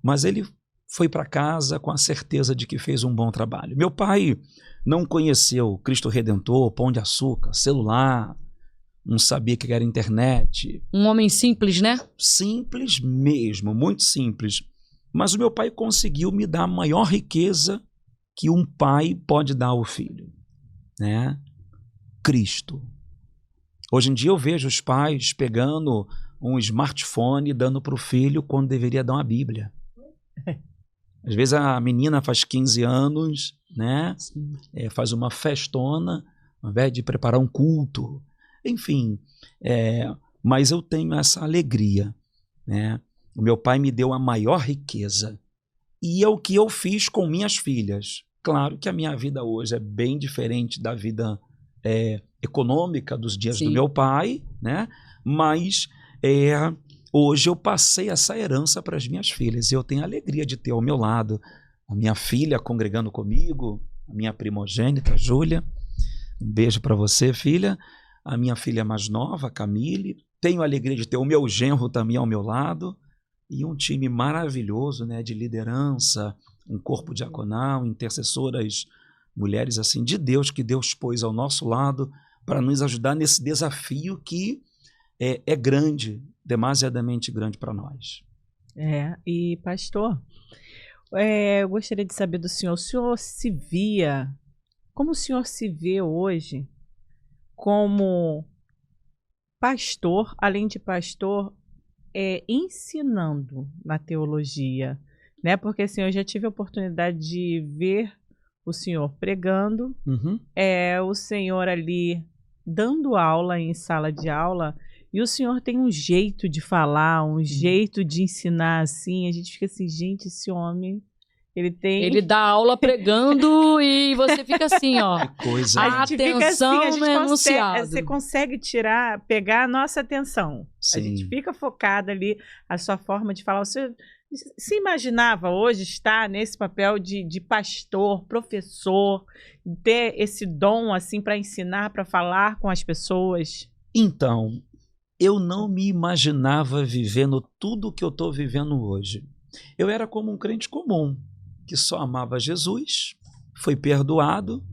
Mas ele foi para casa com a certeza de que fez um bom trabalho. Meu pai não conheceu Cristo Redentor, Pão de Açúcar, celular, não sabia que era internet. Um homem simples, né? Simples mesmo, muito simples. Mas o meu pai conseguiu me dar a maior riqueza que um pai pode dar ao filho, né? Cristo. Hoje em dia eu vejo os pais pegando um smartphone e dando para o filho quando deveria dar uma Bíblia. Às vezes a menina faz 15 anos, né? Faz uma festona, ao invés de preparar um culto. Enfim, mas eu tenho essa alegria, né? O meu pai me deu a maior riqueza. E é o que eu fiz com minhas filhas. Claro que a minha vida hoje é bem diferente da vida econômica dos dias do meu pai, né? Mas hoje eu passei essa herança para as minhas filhas. E eu tenho a alegria de ter ao meu lado a minha filha congregando comigo, a minha primogênita, Júlia. Um beijo para você, filha. A minha filha mais nova, Camille. Tenho a alegria de ter o meu genro também ao meu lado. E um time maravilhoso, né, de liderança, um corpo diaconal, intercessoras, mulheres assim de Deus, que Deus pôs ao nosso lado para nos ajudar nesse desafio que é grande, demasiadamente grande para nós. E pastor, eu gostaria de saber do senhor, como o senhor se vê hoje como pastor, além de pastor, ensinando na teologia, né? Porque assim, eu já tive a oportunidade de ver o senhor pregando, Uhum. o senhor ali dando aula em sala de aula, e o senhor tem um jeito de falar, um jeito de ensinar assim, a gente fica assim, gente, esse homem, Ele dá aula pregando e você fica assim, ó. Que coisa. A gente fica assim, Atenção a gente no enunciado. você consegue pegar a nossa atenção. Sim. A gente fica focada ali, a sua forma de falar. Você se imaginava hoje estar nesse papel de pastor, professor, ter esse dom assim para ensinar, para falar com as pessoas? Então, eu não me imaginava vivendo tudo o que eu estou vivendo hoje. Eu era como um crente comum, que só amava Jesus, foi perdoado,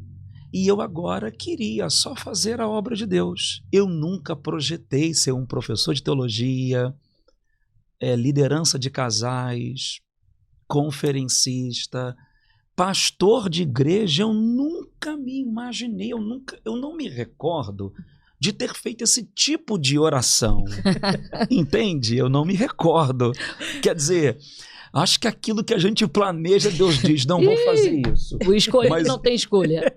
e eu agora queria só fazer a obra de Deus. Eu nunca projetei ser um professor de teologia, liderança de casais, conferencista, pastor de igreja. Eu nunca me imaginei, eu não me recordo de ter feito esse tipo de oração. Entende? Eu não me recordo. Quer dizer, acho que aquilo que a gente planeja, Deus diz, não vou fazer isso. O escolhido Mas não tem escolha.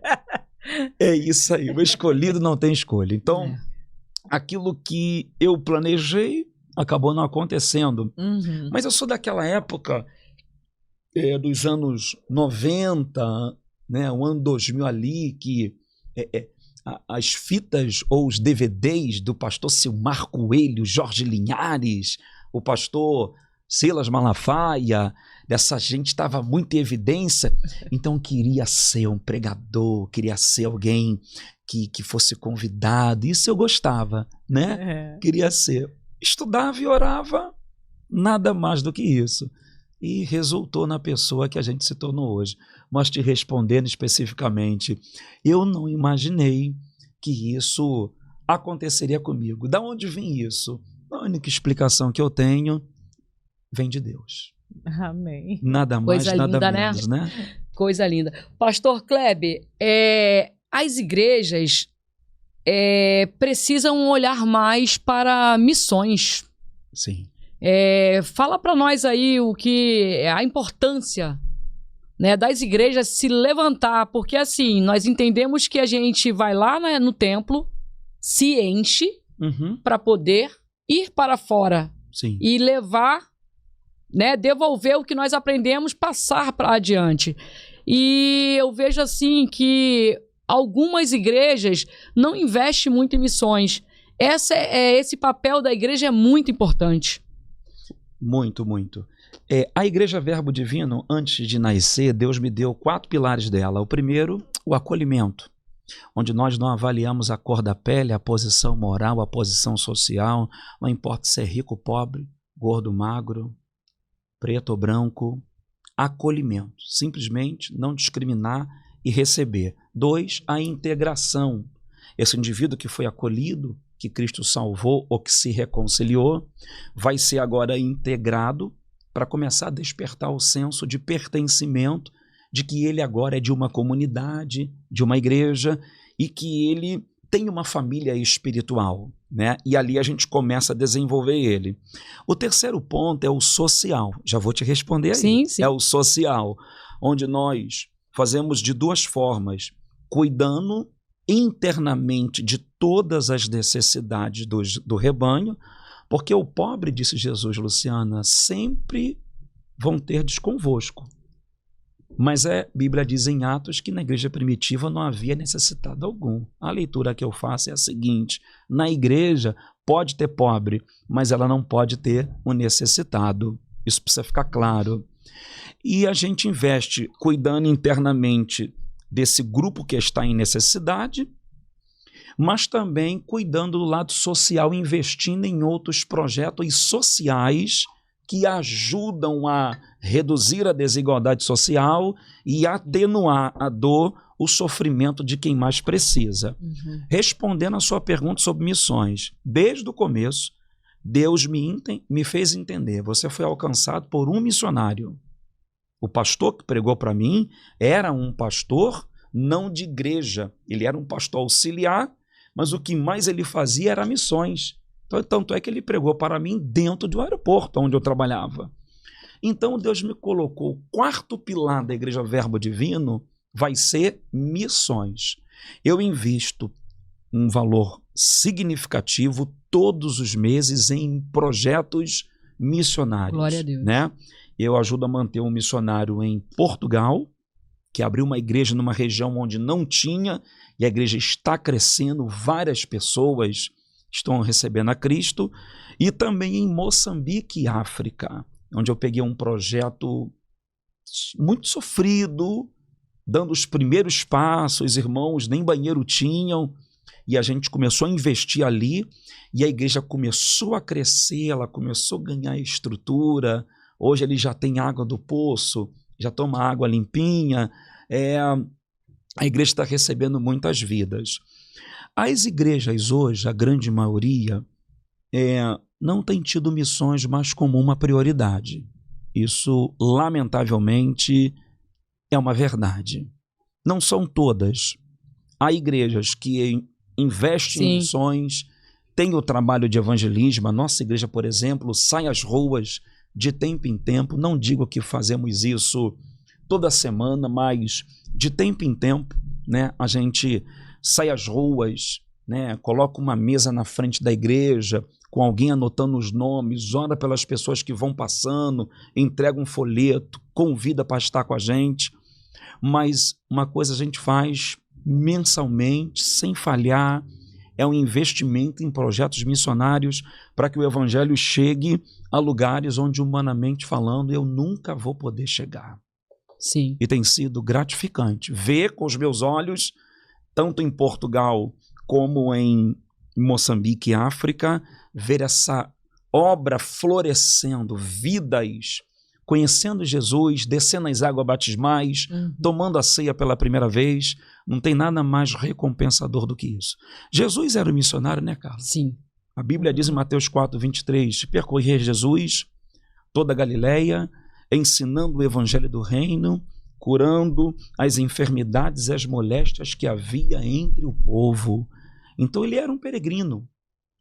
é isso aí, o escolhido não tem escolha. Então, aquilo que eu planejei acabou não acontecendo. Uhum. Mas eu sou daquela época, dos anos 90, né, o ano 2000 ali, que as fitas ou os DVDs do pastor Silmar Coelho, Jorge Linhares, o pastor Silas Malafaia, dessa gente estava muito em evidência, então queria ser um pregador, queria ser alguém que fosse convidado, isso eu gostava, né? Queria ser. Estudava e orava, nada mais do que isso. E resultou na pessoa que a gente se tornou hoje. Mas te respondendo especificamente, eu não imaginei que isso aconteceria comigo. Da onde vem isso? A única explicação que eu tenho vem de Deus. Amém. Nada mais, Coisa nada linda, menos, né? Coisa linda. Pastor Kleber, as igrejas precisam olhar mais para missões. Sim. Fala para nós aí a importância, né, das igrejas se levantar, porque assim, nós entendemos que a gente vai lá no templo, se enche para poder ir para fora. Sim. E levar, né, devolver o que nós aprendemos, passar para adiante. E eu vejo assim que algumas igrejas não investem muito em missões. Esse papel da igreja é muito importante. Muito, muito. A Igreja Verbo Divino, antes de nascer, Deus me deu 4 pilares dela. O primeiro, o acolhimento, onde nós não avaliamos a cor da pele, a posição moral, a posição social, não importa se é rico ou pobre, gordo, magro, preto ou branco. Acolhimento, simplesmente não discriminar e receber. 2, a integração. Esse indivíduo que foi acolhido, que Cristo salvou ou que se reconciliou, vai ser agora integrado para começar a despertar o senso de pertencimento, de que ele agora é de uma comunidade, de uma igreja, e que ele tem uma família espiritual, né? E ali a gente começa a desenvolver ele. O terceiro ponto é o social. Já vou te responder aí. Sim, sim. É o social, onde nós fazemos de 2 formas, cuidando internamente de todas as necessidades do rebanho, porque o pobre, disse Jesus, Luciana, sempre vão ter desconvosco. Mas a Bíblia diz em Atos que na igreja primitiva não havia necessitado algum. A leitura que eu faço é a seguinte: na igreja pode ter pobre, mas ela não pode ter um necessitado. Isso precisa ficar claro. E a gente investe cuidando internamente desse grupo que está em necessidade, mas também cuidando do lado social, investindo em outros projetos sociais que ajudam a reduzir a desigualdade social e atenuar a dor, o sofrimento de quem mais precisa. Respondendo a sua pergunta sobre missões, desde o começo, Deus me fez entender, você foi alcançado por um missionário. O pastor que pregou para mim era um pastor não de igreja, ele era um pastor auxiliar, mas o que mais ele fazia era missões. Tanto é que ele pregou para mim dentro do aeroporto onde eu trabalhava. Então Deus me colocou o 4º pilar da Igreja Verbo Divino vai ser missões. Eu invisto um valor significativo todos os meses em projetos missionários. Glória a Deus. Né? Eu ajudo a manter um missionário em Portugal, que abriu uma igreja numa região onde não tinha, e a igreja está crescendo, várias pessoas estão recebendo a Cristo, e também em Moçambique, África, onde eu peguei um projeto muito sofrido, dando os primeiros passos, irmãos nem banheiro tinham, e a gente começou a investir ali, e a igreja começou a crescer, ela começou a ganhar estrutura, hoje ele já tem água do poço, já toma água limpinha, a igreja está recebendo muitas vidas. As igrejas hoje, a grande maioria, não tem tido missões mais como uma prioridade. Isso, lamentavelmente, é uma verdade. Não são todas. Há igrejas que investem em missões, tem o trabalho de evangelismo. A nossa igreja, por exemplo, sai às ruas de tempo em tempo. Não digo que fazemos isso toda semana, mas de tempo em tempo, né, a gente sai às ruas, né, coloca uma mesa na frente da igreja, com alguém anotando os nomes, ora pelas pessoas que vão passando, entrega um folheto, convida para estar com a gente. Mas uma coisa a gente faz mensalmente, sem falhar, é um investimento em projetos missionários para que o evangelho chegue a lugares onde, humanamente falando, eu nunca vou poder chegar. Sim. E tem sido gratificante ver com os meus olhos, tanto em Portugal como em Moçambique e África, ver essa obra florescendo, vidas conhecendo Jesus, descendo as águas batismais, tomando a ceia pela primeira vez. Não tem nada mais recompensador do que isso. Jesus era um missionário, né, Carlos? Sim. A Bíblia diz em Mateus 4:23, percorria Jesus toda a Galileia, ensinando o evangelho do reino, curando as enfermidades e as moléstias que havia entre o povo. Então ele era um peregrino,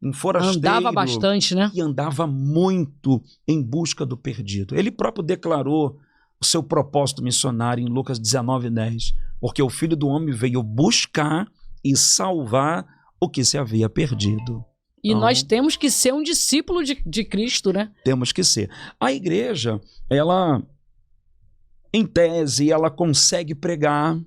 um forasteiro. Andava bastante, né? E andava muito em busca do perdido. Ele próprio declarou o seu propósito missionário em Lucas 19:10, porque o Filho do Homem veio buscar e salvar o que se havia perdido. E então, nós temos que ser um discípulo de Cristo, né? Temos que ser. A igreja, ela, em tese, ela consegue pregar.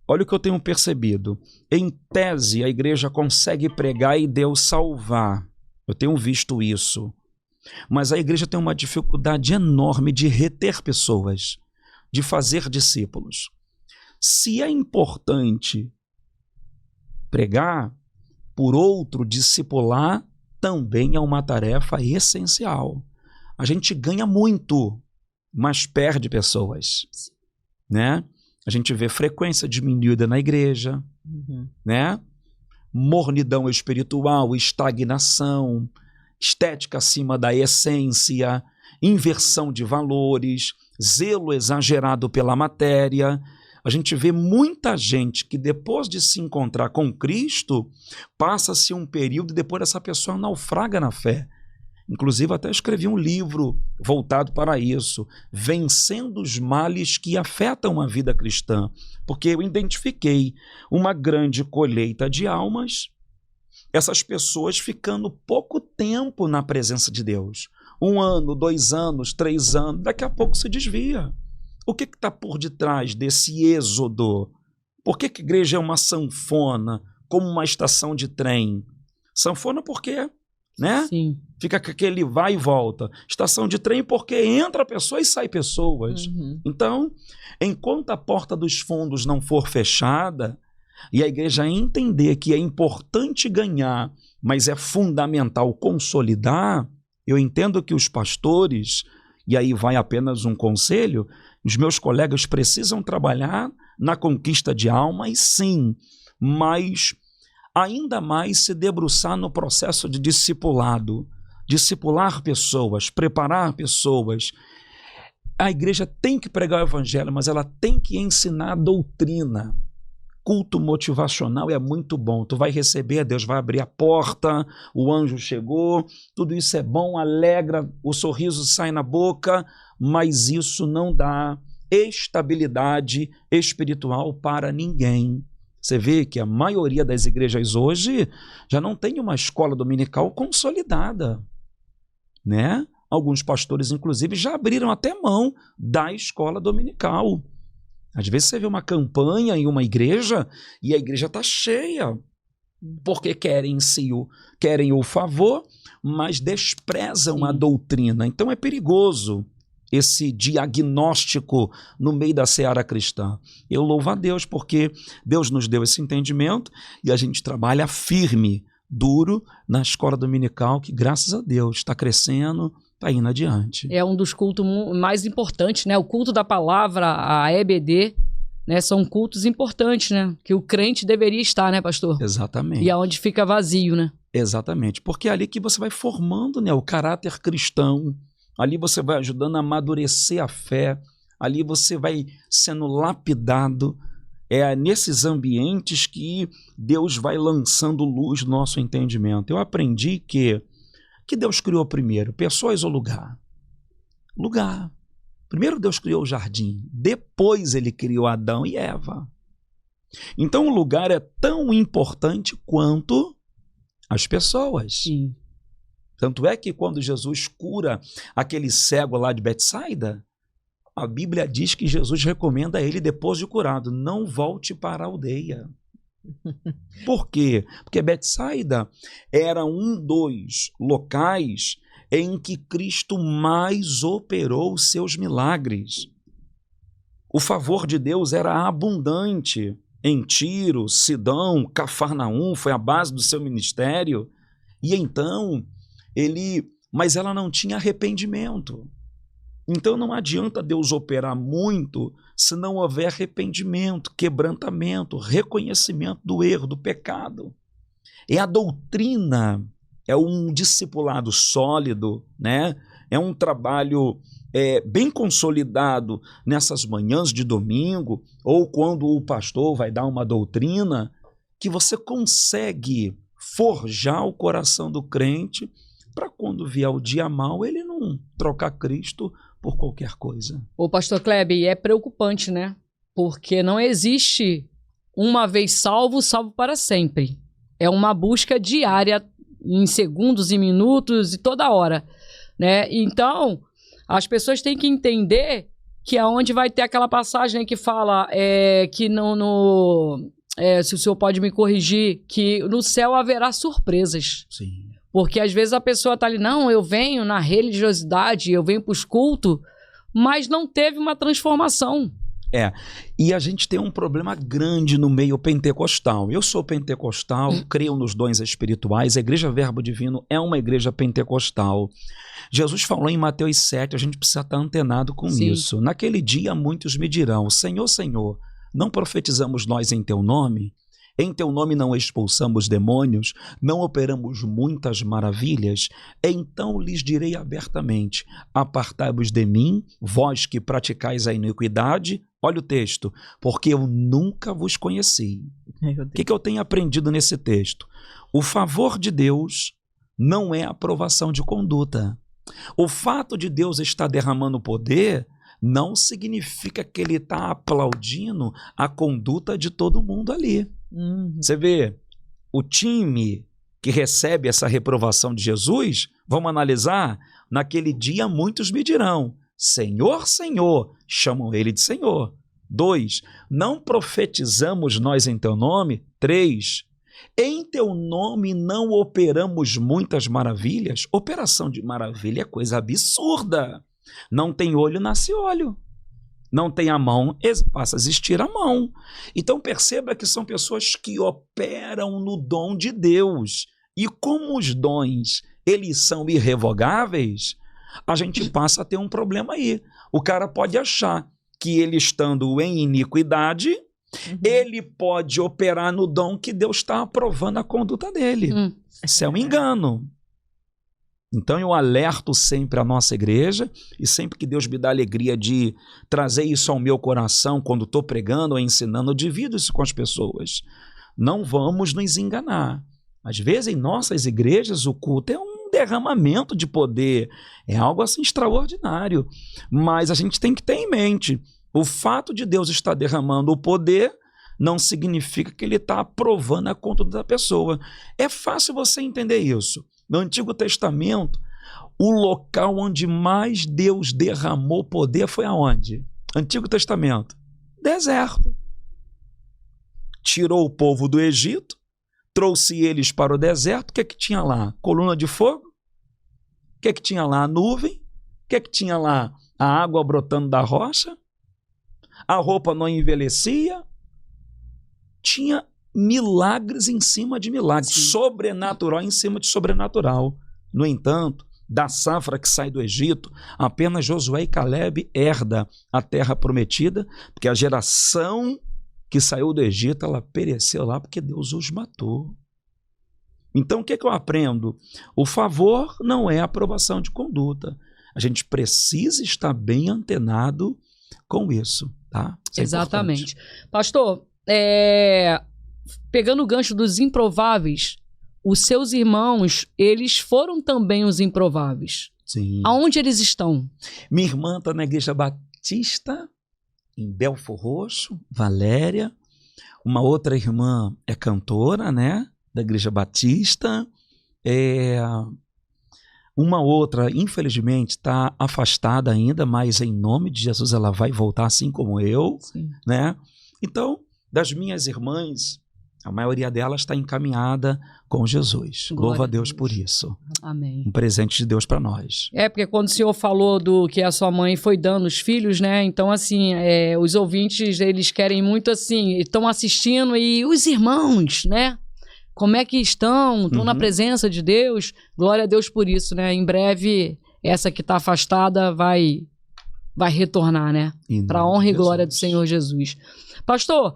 Olha o que eu tenho percebido. Em tese, a igreja consegue pregar e Deus salvar. Eu tenho visto isso. Mas a igreja tem uma dificuldade enorme de reter pessoas, de fazer discípulos. Se é importante pregar, por outro, discipular também é uma tarefa essencial. A gente ganha muito, mas perde pessoas, né? A gente vê frequência diminuída na igreja, né? Mornidão espiritual, estagnação, estética acima da essência, inversão de valores, zelo exagerado pela matéria. A gente vê muita gente que depois de se encontrar com Cristo, passa-se um período e depois essa pessoa naufraga na fé. Inclusive até escrevi um livro voltado para isso, Vencendo os Males que Afetam a Vida Cristã, porque eu identifiquei uma grande colheita de almas, essas pessoas ficando pouco tempo na presença de Deus. 1 ano, 2 anos, 3 anos, daqui a pouco se desvia. O que está por detrás desse êxodo? Por que a igreja é uma sanfona, como uma estação de trem? Sanfona porque, né? Sim. Fica com aquele vai e volta. Estação de trem porque entra pessoa e sai pessoas. Então, enquanto a porta dos fundos não for fechada e a igreja entender que é importante ganhar, mas é fundamental consolidar, eu entendo que os pastores, e aí vai apenas um conselho, os meus colegas precisam trabalhar na conquista de almas, sim, mas ainda mais se debruçar no processo de discipulado, discipular pessoas, preparar pessoas. A igreja tem que pregar o evangelho, mas ela tem que ensinar a doutrina. Culto motivacional é muito bom. Tu vai receber, Deus vai abrir a porta, o anjo chegou, tudo isso é bom, alegra, o sorriso sai na boca, mas isso não dá estabilidade espiritual para ninguém. Você vê que a maioria das igrejas hoje já não tem uma escola dominical consolidada, né? Alguns pastores, inclusive, já abriram até mão da escola dominical. Às vezes você vê uma campanha em uma igreja e a igreja está cheia, porque querem o favor, mas desprezam a doutrina. Então é perigoso esse diagnóstico no meio da seara cristã. Eu louvo a Deus porque Deus nos deu esse entendimento e a gente trabalha firme, duro, na escola dominical, que graças a Deus está crescendo, está indo adiante. É um dos cultos mais importantes, né? O culto da palavra, a EBD, né? São cultos importantes, né? Que o crente deveria estar, né, pastor? Exatamente. E aonde fica vazio, né? Exatamente, porque é ali que você vai formando, né, o caráter cristão, ali você vai ajudando a amadurecer a fé, ali você vai sendo lapidado. É nesses ambientes que Deus vai lançando luz no nosso entendimento. Eu aprendi que Deus criou primeiro, pessoas ou lugar? Lugar. Primeiro Deus criou o jardim, depois ele criou Adão e Eva. Então o lugar é tão importante quanto as pessoas. Sim. Tanto é que quando Jesus cura aquele cego lá de Betsaida, a Bíblia diz que Jesus recomenda a ele, depois de curado, não volte para a aldeia. Por quê? Porque Betsaida era um dos locais em que Cristo mais operou os seus milagres. O favor de Deus era abundante em Tiro, Sidão, Cafarnaum, foi a base do seu ministério. E então, mas ela não tinha arrependimento. Então não adianta Deus operar muito se não houver arrependimento, quebrantamento, reconhecimento do erro, do pecado. É a doutrina, é um discipulado sólido, né? É um trabalho bem consolidado nessas manhãs de domingo, ou quando o pastor vai dar uma doutrina, que você consegue forjar o coração do crente para quando vier o dia mau, ele não trocar Cristo por qualquer coisa. Ô, pastor Kleber, é preocupante, né? Porque não existe uma vez salvo, salvo para sempre. É uma busca diária, em segundos e minutos e toda hora, né? Então, as pessoas têm que entender que aonde vai ter aquela passagem que fala que se o senhor pode me corrigir, que no céu haverá surpresas. Sim. Porque às vezes a pessoa tá ali, não, eu venho na religiosidade, eu venho para os cultos, mas não teve uma transformação. E a gente tem um problema grande no meio pentecostal. Eu sou pentecostal, creio nos dons espirituais, a Igreja Verbo Divino é uma igreja pentecostal. Jesus falou em Mateus 7, a gente precisa estar antenado com isso. Naquele dia muitos me dirão, Senhor, Senhor, não profetizamos nós em teu nome? Em teu nome não expulsamos demônios, não operamos muitas maravilhas? Então lhes direi abertamente, apartai-vos de mim, vós que praticais a iniquidade. Olha o texto, porque eu nunca vos conheci. O que eu tenho aprendido nesse texto? O favor de Deus não é aprovação de conduta. O fato de Deus estar derramando poder não significa que ele está aplaudindo a conduta de todo mundo ali. Você vê, o time que recebe essa reprovação de Jesus, vamos analisar, naquele dia muitos me dirão, Senhor, Senhor, chamam ele de Senhor. 2, não profetizamos nós em teu nome? 3, em teu nome não operamos muitas maravilhas? Operação de maravilha é coisa absurda. Não tem olho, nasce olho. Não tem a mão, passa a existir a mão. Então perceba que são pessoas que operam no dom de Deus. E como os dons, eles são irrevogáveis, a gente passa a ter um problema aí. O cara pode achar que ele estando em iniquidade, ele pode operar no dom que Deus está aprovando a conduta dele. Isso é um engano. Então eu alerto sempre a nossa igreja e sempre que Deus me dá a alegria de trazer isso ao meu coração quando estou pregando ou ensinando, eu divido isso com as pessoas. Não vamos nos enganar. Às vezes em nossas igrejas o culto é um derramamento de poder, é algo assim extraordinário, mas a gente tem que ter em mente O fato de Deus estar derramando o poder não significa que ele está aprovando a conduta da pessoa. É fácil você entender isso. No Antigo Testamento, o local onde mais Deus derramou poder foi aonde? Antigo Testamento. Deserto. Tirou o povo do Egito, trouxe eles para o deserto. O que é que tinha lá? Coluna de fogo? O que é que tinha lá? A nuvem? O que é que tinha lá? A água brotando da rocha? A roupa não envelhecia? Tinha milagres em cima de milagres, sobrenatural em cima de sobrenatural. No entanto, da safra que sai do Egito, apenas Josué e Caleb herda a terra prometida, porque a geração que saiu do Egito, ela pereceu lá porque Deus os matou. Então, o que eu aprendo? O favor não é aprovação de conduta. A gente precisa estar bem antenado com isso, tá? Isso Exatamente. Importante. Pastor, pegando o gancho dos improváveis, os seus irmãos, eles foram também os improváveis. Sim. Aonde eles estão? Minha irmã está na Igreja Batista, em Belfor Roxo, Valéria. Uma outra irmã é cantora, né? Da Igreja Batista. Uma outra, infelizmente, está afastada ainda, mas em nome de Jesus ela vai voltar assim como eu. Sim. Né? Então, das minhas irmãs, a maioria delas está encaminhada com Jesus. Louva a Deus por isso. Amém. Um presente de Deus para nós. Porque quando o senhor falou do que a sua mãe foi dando os filhos, né? Então, assim, os ouvintes, eles querem muito, assim, estão assistindo e os irmãos, né? Como é que estão? Estão na presença de Deus? Glória a Deus por isso, né? Em breve, essa que está afastada vai retornar, né? Para a honra e glória do Senhor Jesus. Pastor,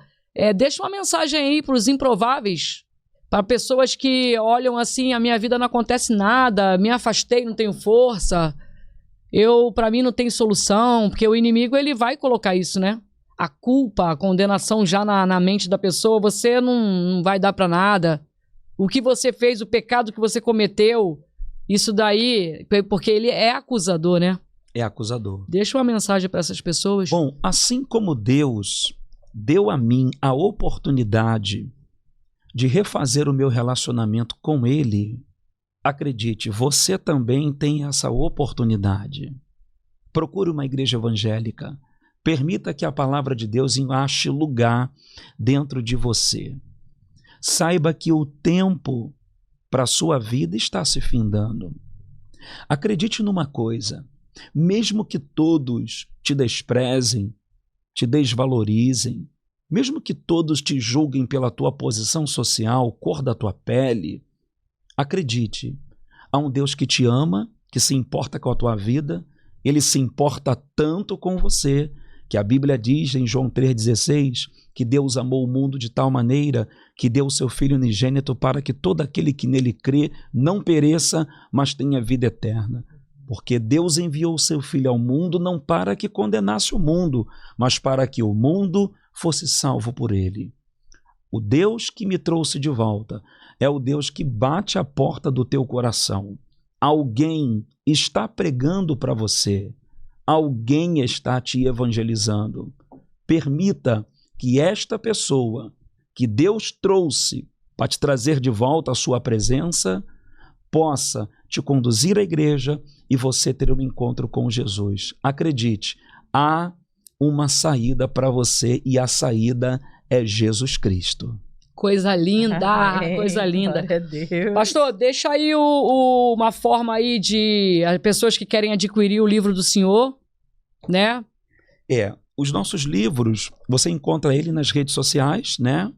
deixa uma mensagem aí para os improváveis, para pessoas que olham assim, a minha vida não acontece nada, me afastei, não tenho força, para mim não tem solução, porque o inimigo ele vai colocar isso, né? A culpa, a condenação já na mente da pessoa, você não vai dar para nada. O que você fez, o pecado que você cometeu, isso daí, porque ele é acusador, né? É acusador. Deixa uma mensagem para essas pessoas. Bom, assim como Deus deu a mim a oportunidade de refazer o meu relacionamento com Ele, acredite, você também tem essa oportunidade. Procure uma igreja evangélica. Permita que a palavra de Deus ache lugar dentro de você. Saiba que o tempo para a sua vida está se findando. Acredite numa coisa, mesmo que todos te desprezem, te desvalorizem, mesmo que todos te julguem pela tua posição social, cor da tua pele, acredite, há um Deus que te ama, que se importa com a tua vida, Ele se importa tanto com você, que a Bíblia diz em João 3,16, que Deus amou o mundo de tal maneira que deu o seu Filho unigênito para que todo aquele que nele crê não pereça, mas tenha vida eterna. Porque Deus enviou o seu Filho ao mundo não para que condenasse o mundo, mas para que o mundo fosse salvo por ele. O Deus que me trouxe de volta é o Deus que bate a porta do teu coração. Alguém está pregando para você. Alguém está te evangelizando. Permita que esta pessoa que Deus trouxe para te trazer de volta à sua presença possa te conduzir à igreja e você ter um encontro com Jesus. Acredite, há uma saída para você e a saída é Jesus Cristo. Coisa linda, coisa linda. Pastor, deixa aí uma forma aí de pessoas que querem adquirir o livro do senhor, né? Os nossos livros, você encontra ele nas redes sociais, né?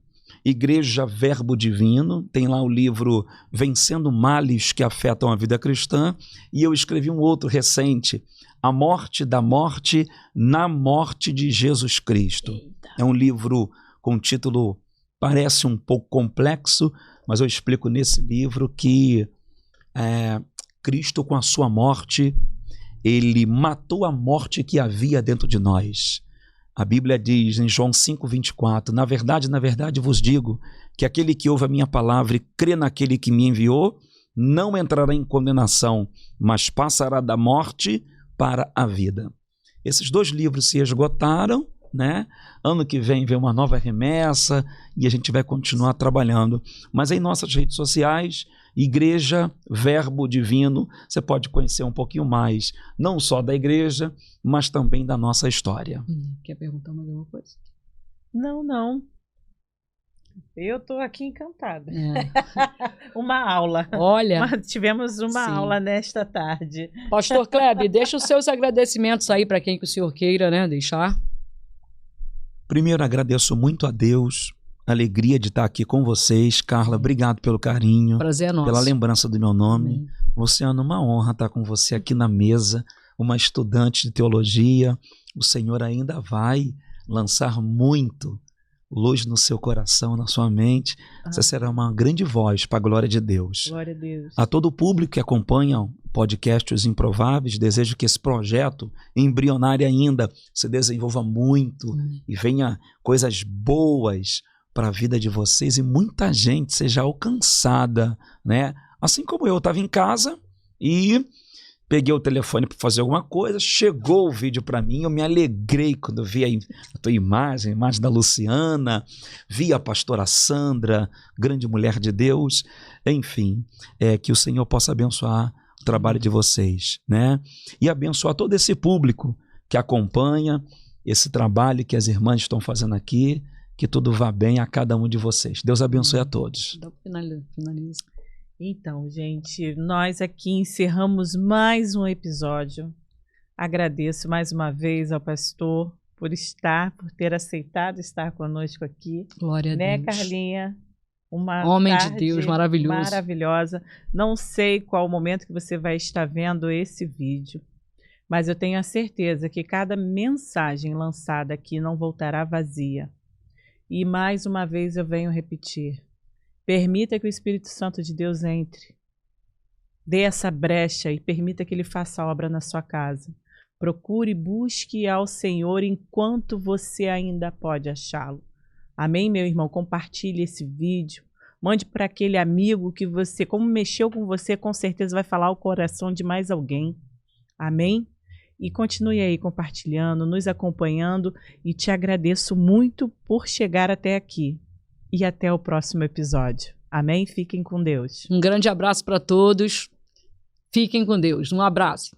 Igreja Verbo Divino, tem lá o livro Vencendo Males que Afetam a Vida Cristã, e eu escrevi um outro recente, A Morte da Morte na Morte de Jesus Cristo. É um livro com título, parece um pouco complexo, mas eu explico nesse livro que Cristo, com a sua morte, ele matou a morte que havia dentro de nós. A Bíblia diz em João 5,24, na verdade vos digo que aquele que ouve a minha palavra e crê naquele que me enviou, não entrará em condenação, mas passará da morte para a vida. Esses 2 livros se esgotaram, né? Ano que vem uma nova remessa e a gente vai continuar trabalhando. Mas em nossas redes sociais, Igreja Verbo Divino, você pode conhecer um pouquinho mais, não só da igreja, mas também da nossa história. Quer perguntar mais alguma coisa? Não. Eu estou aqui encantada. É. Uma aula. Olha. Mas tivemos uma Sim. aula nesta tarde. Pastor Kleber, deixa os seus agradecimentos aí para quem que o senhor queira, né, deixar. Primeiro, agradeço muito a Deus, a alegria de estar aqui com vocês. Carla, obrigado pelo carinho, Prazer é nosso. pela lembrança do meu nome. Amém. Luciano, uma honra estar com você aqui na mesa, uma estudante de teologia. O Senhor ainda vai lançar muito luz no seu coração, na sua mente. Você será uma grande voz para a glória de Deus. Glória a Deus. A todo o público que acompanha o podcast Os Improváveis, desejo que esse projeto, embrionário ainda, se desenvolva muito e venha coisas boas para a vida de vocês e muita gente seja alcançada, né? Assim como eu estava em casa e peguei o telefone para fazer alguma coisa, chegou o vídeo para mim, eu me alegrei quando vi a tua imagem, a imagem da Luciana, vi a pastora Sandra, grande mulher de Deus, enfim, que o Senhor possa abençoar o trabalho de vocês, né? E abençoar todo esse público que acompanha esse trabalho que as irmãs estão fazendo aqui, que tudo vá bem a cada um de vocês. Deus abençoe a todos. Finaliza. Então, gente, nós aqui encerramos mais um episódio. Agradeço mais uma vez ao pastor por ter aceitado estar conosco aqui. Glória a né, Deus. Carlinha? Uma Homem de tarde Deus, maravilhoso. maravilhosa. Não sei qual o momento que você vai estar vendo esse vídeo, mas eu tenho a certeza que cada mensagem lançada aqui não voltará vazia. E mais uma vez eu venho repetir. Permita que o Espírito Santo de Deus entre. Dê essa brecha e permita que Ele faça obra na sua casa. Procure e busque ao Senhor enquanto você ainda pode achá-lo. Amém, meu irmão? Compartilhe esse vídeo. Mande para aquele amigo que você, como mexeu com você, com certeza vai falar o coração de mais alguém. Amém? E continue aí compartilhando, nos acompanhando e te agradeço muito por chegar até aqui. E até o próximo episódio. Amém? Fiquem com Deus. Um grande abraço para todos. Fiquem com Deus. Um abraço.